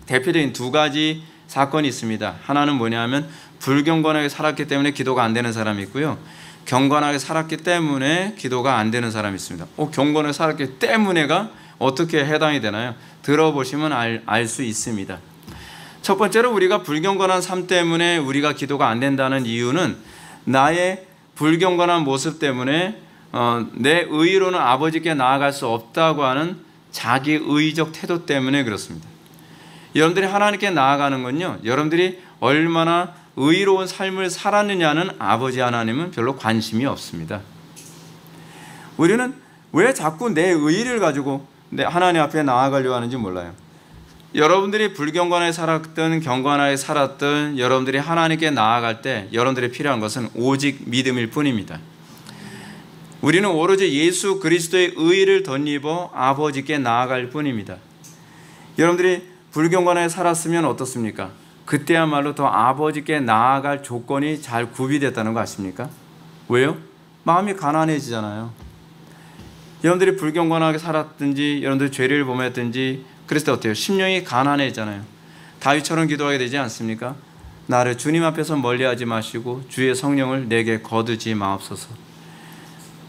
대표적인 두 가지 사건이 있습니다. 하나는 뭐냐면 불경건하게 살았기 때문에 기도가 안 되는 사람이 있고요, 경건하게 살았기 때문에 기도가 안 되는 사람이 있습니다. 경건하게 살았기 때문에가 어떻게 해당이 되나요? 들어보시면 알 수 있습니다. 첫 번째로 우리가 불경건한 삶 때문에 우리가 기도가 안 된다는 이유는 나의 불경건한 모습 때문에 내 의로는 아버지께 나아갈 수 없다고 하는 자기의적 태도 때문에 그렇습니다. 여러분들이 하나님께 나아가는 건요, 여러분들이 얼마나 의로운 삶을 살았느냐는 아버지 하나님은 별로 관심이 없습니다. 우리는 왜 자꾸 내 의를 가지고 하나님 앞에 나아가려고 하는지 몰라요. 여러분들이 불경건하게 살았든 경건하게 살았든 여러분들이 하나님께 나아갈 때 여러분들이 필요한 것은 오직 믿음일 뿐입니다. 우리는 오로지 예수 그리스도의 의를 덧입어 아버지께 나아갈 뿐입니다. 여러분들이 불경건하게 살았으면 어떻습니까? 그때야말로 더 아버지께 나아갈 조건이 잘 구비됐다는 거 아십니까? 왜요? 마음이 가난해지잖아요. 여러분들이 불경건하게 살았든지 여러분들이 죄를 범했든지 그랬을 때 어때요? 심령이 가난해지잖아요. 다윗처럼 기도하게 되지 않습니까? 나를 주님 앞에서 멀리하지 마시고 주의 성령을 내게 거두지 마옵소서.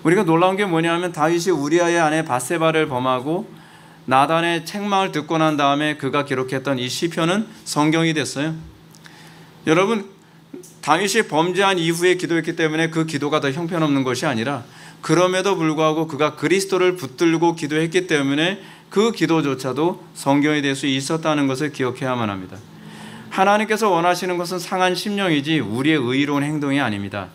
우리가 놀라운 게 뭐냐면 다윗이 우리아의 아내 밧세바를 범하고 나단의 책망을 듣고 난 다음에 그가 기록했던 이 시편은 성경이 됐어요. 여러분, 다윗이 범죄한 이후에 기도했기 때문에 그 기도가 더 형편없는 것이 아니라 그럼에도 불구하고 그가 그리스도를 붙들고 기도했기 때문에 그 기도조차도 성경이 될 수 있었다는 것을 기억해야만 합니다. 하나님께서 원하시는 것은 상한 심령이지 우리의 의로운 행동이 아닙니다.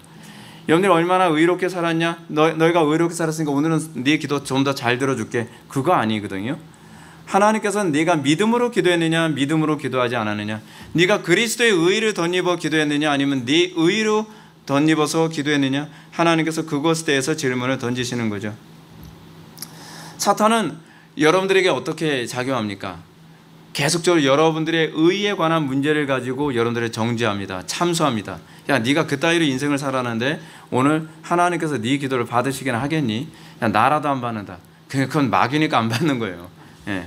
여러분들이 얼마나 의롭게 살았냐? 너희가 의롭게 살았으니까 오늘은 네 기도 좀 더 잘 들어줄게. 그거 아니거든요. 하나님께서는 네가 믿음으로 기도했느냐, 믿음으로 기도하지 않았느냐, 네가 그리스도의 의를 덧입어 기도했느냐, 아니면 네 의로 덧입어서 기도했느냐, 하나님께서 그것에 대해서 질문을 던지시는 거죠. 사탄은 여러분들에게 어떻게 작용합니까? 계속적으로 여러분들의 의에 관한 문제를 가지고 여러분들을 정죄합니다. 참소합니다. 야, 네가 그따위로 인생을 살았는데 오늘 하나님께서 네 기도를 받으시기나 하겠니? 야, 나라도 안 받는다. 그건 막이니까 안 받는 거예요. 예.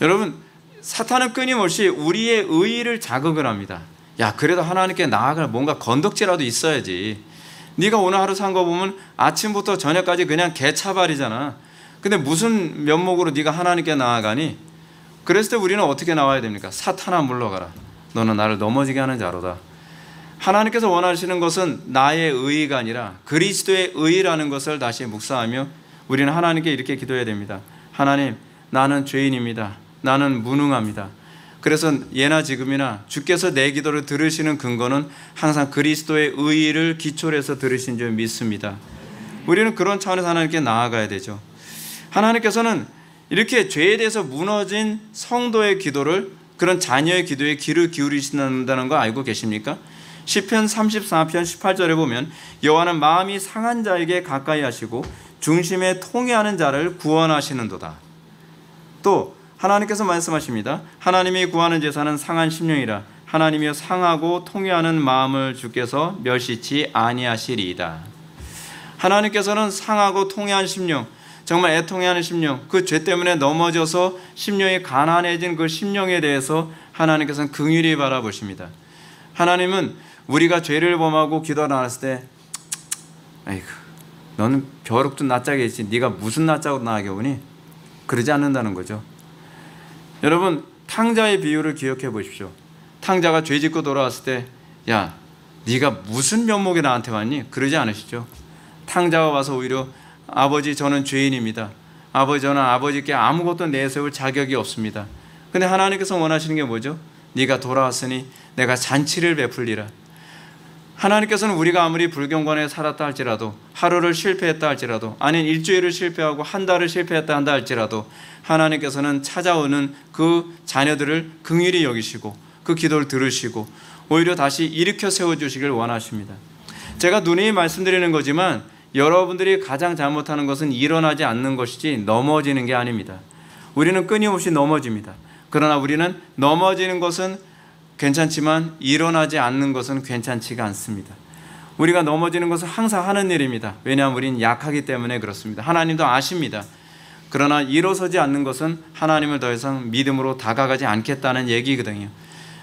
여러분, 사탄은 끊임없이 우리의 의의를 자극을 합니다. 야, 그래도 하나님께 나아갈 뭔가 건덕지라도 있어야지. 네가 오늘 하루 산 거 보면 아침부터 저녁까지 그냥 개차발이잖아. 근데 무슨 면목으로 네가 하나님께 나아가니? 그랬을 때 우리는 어떻게 나와야 됩니까? 사탄아 물러가라. 너는 나를 넘어지게 하는 자로다. 하나님께서 원하시는 것은 나의 의의가 아니라 그리스도의 의의라는 것을 다시 묵상하며 우리는 하나님께 이렇게 기도해야 됩니다. 하나님, 나는 죄인입니다. 나는 무능합니다. 그래서 예나 지금이나 주께서 내 기도를 들으시는 근거는 항상 그리스도의 의의를 기초로 해서 들으신 줄 믿습니다. 우리는 그런 차원에서 하나님께 나아가야 되죠. 하나님께서는 이렇게 죄에 대해서 무너진 성도의 기도를, 그런 자녀의 기도에 귀를 기울이신다는 거 알고 계십니까? 시편 34편 18절에 보면 여호와는 마음이 상한 자에게 가까이 하시고 중심에 통회하는 자를 구원하시는도다. 또 하나님께서 말씀하십니다. 하나님이 구하는 제사는 상한 심령이라. 하나님이여 상하고 통회하는 마음을 주께서 멸시치 아니하시리이다. 하나님께서는 상하고 통회한 심령, 정말 애통해하는 심령, 그 죄 때문에 넘어져서 심령이 가난해진 그 심령에 대해서 하나님께서는 긍휼히 바라보십니다. 하나님은 우리가 죄를 범하고 기도 나왔을 때 아이고 너는 벼룩도 낯짝에 있지 네가 무슨 낯짝으로 나에게 오니? 그러지 않는다는 거죠. 여러분, 탕자의 비유를 기억해 보십시오. 탕자가 죄 짓고 돌아왔을 때 야 네가 무슨 면목에 나한테 왔니? 그러지 않으시죠. 탕자가 와서 오히려 아버지 저는 죄인입니다. 아버지 저는 아버지께 아무것도 내세울 자격이 없습니다. 근데 하나님께서 원하시는 게 뭐죠? 네가 돌아왔으니 내가 잔치를 베풀리라. 하나님께서는 우리가 아무리 불경건에 살았다 할지라도, 하루를 실패했다 할지라도, 아닌 일주일을 실패하고 한 달을 실패했다 한다 할지라도 하나님께서는 찾아오는 그 자녀들을 긍휼히 여기시고 그 기도를 들으시고 오히려 다시 일으켜 세워주시길 원하십니다. 제가 누누이 말씀드리는 거지만 여러분들이 가장 잘못하는 것은 일어나지 않는 것이지 넘어지는 게 아닙니다. 우리는 끊임없이 넘어집니다. 그러나 우리는 넘어지는 것은 괜찮지만 일어나지 않는 것은 괜찮지가 않습니다. 우리가 넘어지는 것은 항상 하는 일입니다. 왜냐하면 우리는 약하기 때문에 그렇습니다. 하나님도 아십니다. 그러나 일어서지 않는 것은 하나님을 더 이상 믿음으로 다가가지 않겠다는 얘기거든요.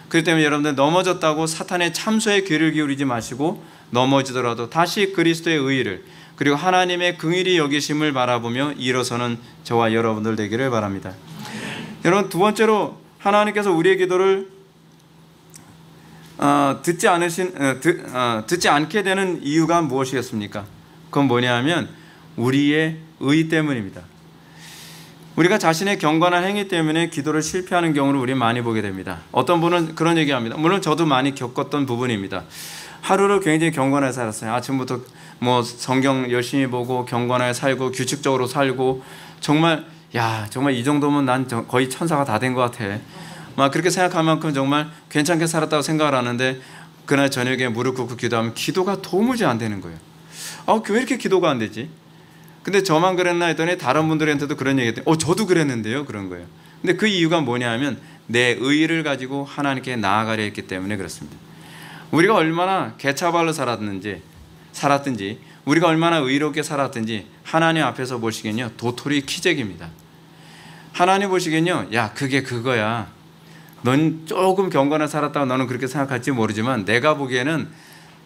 그렇기 때문에 여러분들 넘어졌다고 사탄의 참소에 귀를 기울이지 마시고 넘어지더라도 다시 그리스도의 의의를 그리고 하나님의 긍휼히 여기심을 바라보며 일어서는 저와 여러분들 되기를 바랍니다. 여러분, 두 번째로 하나님께서 우리의 기도를 듣지 않게 되는 이유가 무엇이겠습니까? 그건 뭐냐면 우리의 의 때문입니다. 우리가 자신의 경건한 행위 때문에 기도를 실패하는 경우를 우리 많이 보게 됩니다. 어떤 분은 그런 얘기합니다. 물론 저도 많이 겪었던 부분입니다. 하루를 굉장히 경건하게 살았어요. 아침부터 뭐 성경 열심히 보고 경건하게 살고 규칙적으로 살고 정말 이 정도면 난 거의 천사가 다 된 것 같아. 막 그렇게 생각할 만큼 정말 괜찮게 살았다고 생각을 하는데 그날 저녁에 무릎 꿇고 기도하면 기도가 도무지 안 되는 거예요. 왜 이렇게 기도가 안 되지? 근데 저만 그랬나 했더니 다른 분들한테도 그런 얘기 했더니 저도 그랬는데요, 그런 거예요. 근데 그 이유가 뭐냐면 내 의의를 가지고 하나님께 나아가려 했기 때문에 그렇습니다. 우리가 얼마나 개차발로 살았든지 우리가 얼마나 의롭게 살았든지 하나님 앞에서 보시기엔요 도토리 키재기입니다. 하나님 보시기엔요 그게 그거야. 넌 조금 경건하게 살았다고 너는 그렇게 생각할지 모르지만 내가 보기에는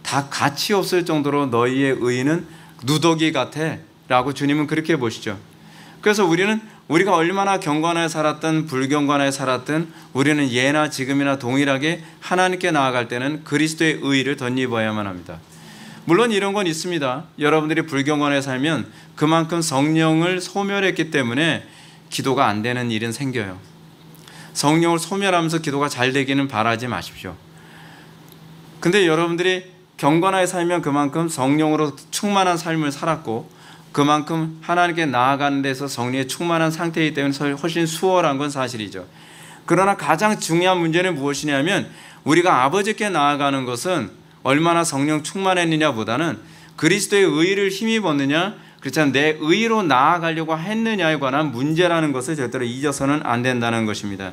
다 가치 없을 정도로 너희의 의의는 누더기 같아 라고 주님은 그렇게 보시죠. 그래서 우리가 얼마나 경건하게 살았든 불경건하게 살았든 우리는 예나 지금이나 동일하게 하나님께 나아갈 때는 그리스도의 의의를 덧입어야만 합니다. 물론 이런 건 있습니다. 여러분들이 불경건하게 살면 그만큼 성령을 소멸했기 때문에 기도가 안 되는 일은 생겨요. 성령을 소멸하면서 기도가 잘 되기는 바라지 마십시오. 근데 여러분들이 경건하게 살면 그만큼 성령으로 충만한 삶을 살았고 그만큼 하나님께 나아가는 데서 성령의 충만한 상태이기 때문에 훨씬 수월한 건 사실이죠. 그러나 가장 중요한 문제는 무엇이냐면 우리가 아버지께 나아가는 것은 얼마나 성령 충만했느냐보다는 그리스도의 의의를 힘입었느냐, 그렇지 내 의의로 나아가려고 했느냐에 관한 문제라는 것을 절대로 잊어서는 안 된다는 것입니다.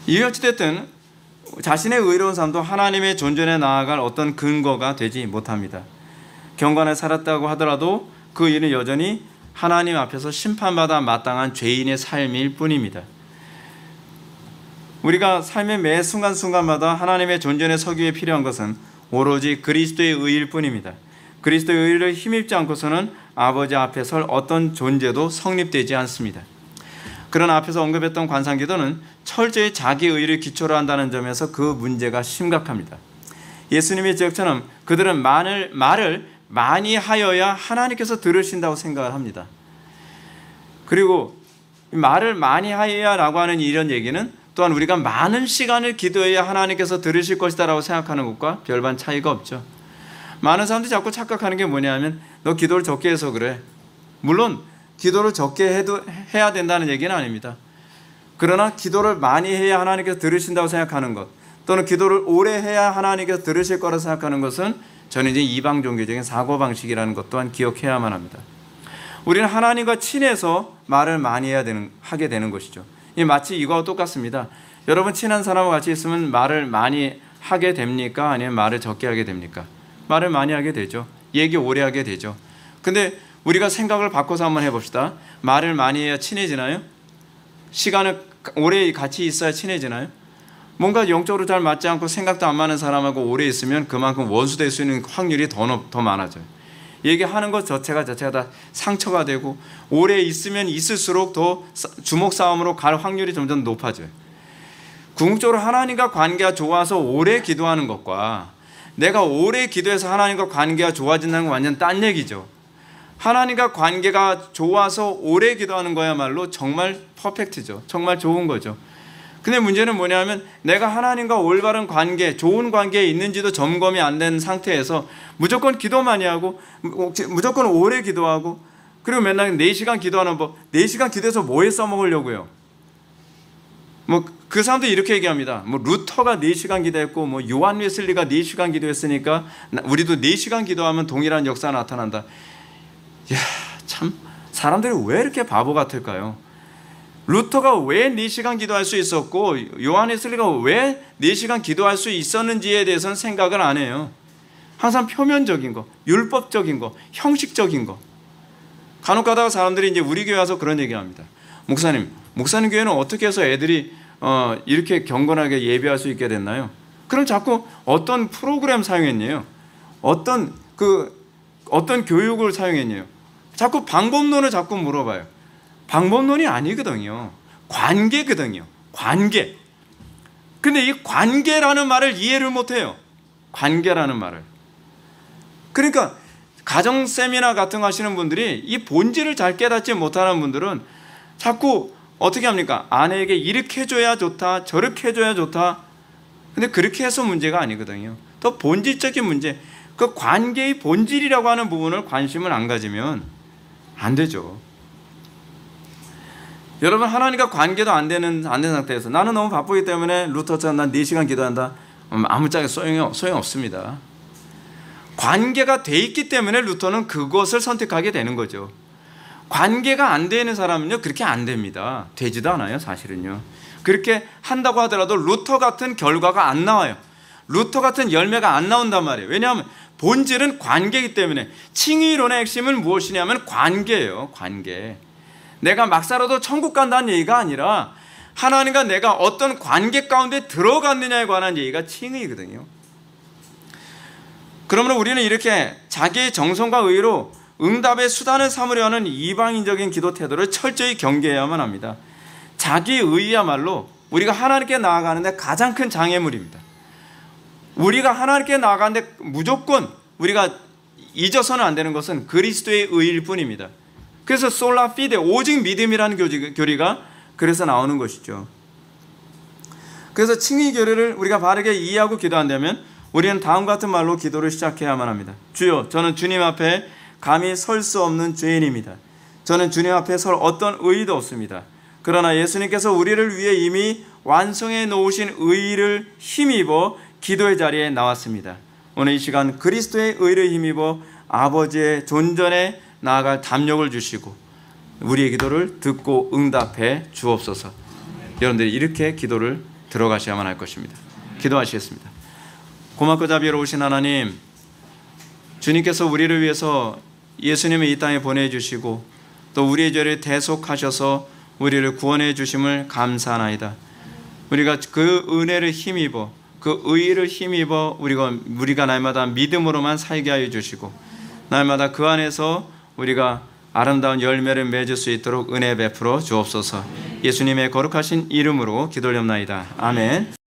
어찌됐든 자신의 의로운 삶도 하나님의 존전에 나아갈 어떤 근거가 되지 못합니다. 경건하게 살았다고 하더라도 그 일은 여전히 하나님 앞에서 심판받아 마땅한 죄인의 삶일 뿐입니다. 우리가 삶의 매 순간순간마다 하나님의 존전에 서기 위해 필요한 것은 오로지 그리스도의 의일 뿐입니다. 그리스도의 의를 힘입지 않고서는 아버지 앞에 설 어떤 존재도 성립되지 않습니다. 그러나 앞에서 언급했던 관상기도는 철저히 자기 의를 기초로 한다는 점에서 그 문제가 심각합니다. 예수님의 지적처럼 그들은 말을 많이 하여야 하나님께서 들으신다고 생각을 합니다. 그리고 말을 많이 하여야라고 하는 이런 얘기는 또한 우리가 많은 시간을 기도해야 하나님께서 들으실 것이다 라고 생각하는 것과 별반 차이가 없죠. 많은 사람들이 자꾸 착각하는 게 뭐냐면 너 기도를 적게 해서 그래. 물론 기도를 적게 해야 된다는 얘기는 아닙니다. 그러나 기도를 많이 해야 하나님께서 들으신다고 생각하는 것, 또는 기도를 오래 해야 하나님께서 들으실 거라 생각하는 것은 저는 이제 이방 종교적인 사고방식이라는 것 또한 기억해야만 합니다. 우리는 하나님과 친해서 말을 많이 하게 되는 것이죠. 마치 이거와 똑같습니다. 여러분 친한 사람과 같이 있으면 말을 많이 하게 됩니까? 아니면 말을 적게 하게 됩니까? 말을 많이 하게 되죠. 얘기 오래 하게 되죠. 근데 우리가 생각을 바꿔서 한번 해봅시다. 말을 많이 해야 친해지나요? 시간을 오래 같이 있어야 친해지나요? 뭔가 영적으로 잘 맞지 않고 생각도 안 맞는 사람하고 오래 있으면 그만큼 원수 될 수 있는 확률이 더 많아져요. 얘기하는 것 자체가 다 상처가 되고 오래 있으면 있을수록 더 주먹 싸움으로 갈 확률이 점점 높아져요. 궁극적으로 하나님과 관계가 좋아서 오래 기도하는 것과 내가 오래 기도해서 하나님과 관계가 좋아진다는 건 완전 딴 얘기죠. 하나님과 관계가 좋아서 오래 기도하는 거야말로 정말 퍼펙트죠. 정말 좋은 거죠. 근데 문제는 뭐냐면 내가 하나님과 올바른 관계, 좋은 관계에 있는지도 점검이 안 된 상태에서 무조건 기도 많이 하고 무조건 오래 기도하고 그리고 맨날 4시간 기도하는 법, 4시간 기도해서 뭐에 써먹으려고요? 그 사람도 이렇게 얘기합니다. 루터가 4시간 기도했고 요한 웨슬리가 4시간 기도했으니까 우리도 4시간 기도하면 동일한 역사가 나타난다. 이야, 참 사람들이 왜 이렇게 바보 같을까요? 루터가 왜 4시간 기도할 수 있었고 요한 웨슬리가 왜 4시간 기도할 수 있었는지에 대해서는 생각을 안 해요. 항상 표면적인 거, 율법적인 거, 형식적인 거. 간혹 가다가 사람들이 이제 우리 교회 와서 그런 얘기합니다. 목사님 교회는 어떻게 해서 애들이 이렇게 경건하게 예배할 수 있게 됐나요? 그럼 자꾸 어떤 프로그램 사용했냐요? 어떤 교육을 사용했냐요? 자꾸 방법론을 자꾸 물어봐요. 방법론이 아니거든요. 관계거든요. 관계. 근데 이 관계라는 말을 이해를 못해요. 관계라는 말을. 그러니까 가정 세미나 같은 거 하시는 분들이 이 본질을 잘 깨닫지 못하는 분들은 자꾸 어떻게 합니까? 아내에게 이렇게 해줘야 좋다, 저렇게 해줘야 좋다. 근데 그렇게 해서 문제가 아니거든요. 더 본질적인 문제, 그 관계의 본질이라고 하는 부분을 관심을 안 가지면 안 되죠. 여러분 하나님과 관계도 안 된 상태에서 나는 너무 바쁘기 때문에 루터처럼 난 4시간 기도한다. 아무짝에 소용없습니다. 관계가 돼 있기 때문에 루터는 그것을 선택하게 되는 거죠. 관계가 안 되는 사람은요 그렇게 안 됩니다. 되지도 않아요 사실은요. 그렇게 한다고 하더라도 루터 같은 결과가 안 나와요. 루터 같은 열매가 안 나온단 말이에요. 왜냐하면 본질은 관계이기 때문에. 칭의론의 핵심은 무엇이냐면 관계예요. 관계. 내가 막 살아도 천국 간다는 얘기가 아니라 하나님과 내가 어떤 관계 가운데 들어갔느냐에 관한 얘기가 칭의거든요. 그러므로 우리는 이렇게 자기의 정성과 의로 응답의 수단을 삼으려 하는 이방인적인 기도 태도를 철저히 경계해야만 합니다. 자기 의야말로 우리가 하나님께 나아가는데 가장 큰 장애물입니다. 우리가 하나님께 나아가는데 무조건 우리가 잊어서는 안 되는 것은 그리스도의 의일 뿐입니다. 그래서 솔라 피데, 오직 믿음이라는 교리가 그래서 나오는 것이죠. 그래서 칭의 교리를 우리가 바르게 이해하고 기도한다면 우리는 다음 같은 말로 기도를 시작해야만 합니다. 주여, 저는 주님 앞에 감히 설 수 없는 죄인입니다. 저는 주님 앞에 설 어떤 의의도 없습니다. 그러나 예수님께서 우리를 위해 이미 완성해 놓으신 의의를 힘입어 기도의 자리에 나왔습니다. 오늘 이 시간 그리스도의 의를 힘입어 아버지의 존전에 나아갈 담력을 주시고 우리의 기도를 듣고 응답해 주옵소서. 여러분들이 이렇게 기도를 들어가셔야만 할 것입니다. 기도하시겠습니다. 고맙고 자비로우신 하나님, 주님께서 우리를 위해서 예수님을 이 땅에 보내주시고 또 우리의 죄를 대속하셔서 우리를 구원해 주심을 감사하나이다. 우리가 그 은혜를 힘입어 그 의의를 힘입어 우리가 날마다 믿음으로만 살게 하여 주시고 날마다 그 안에서 우리가 아름다운 열매를 맺을 수 있도록 은혜 베풀어 주옵소서. 예수님의 거룩하신 이름으로 기도드립나이다. 아멘.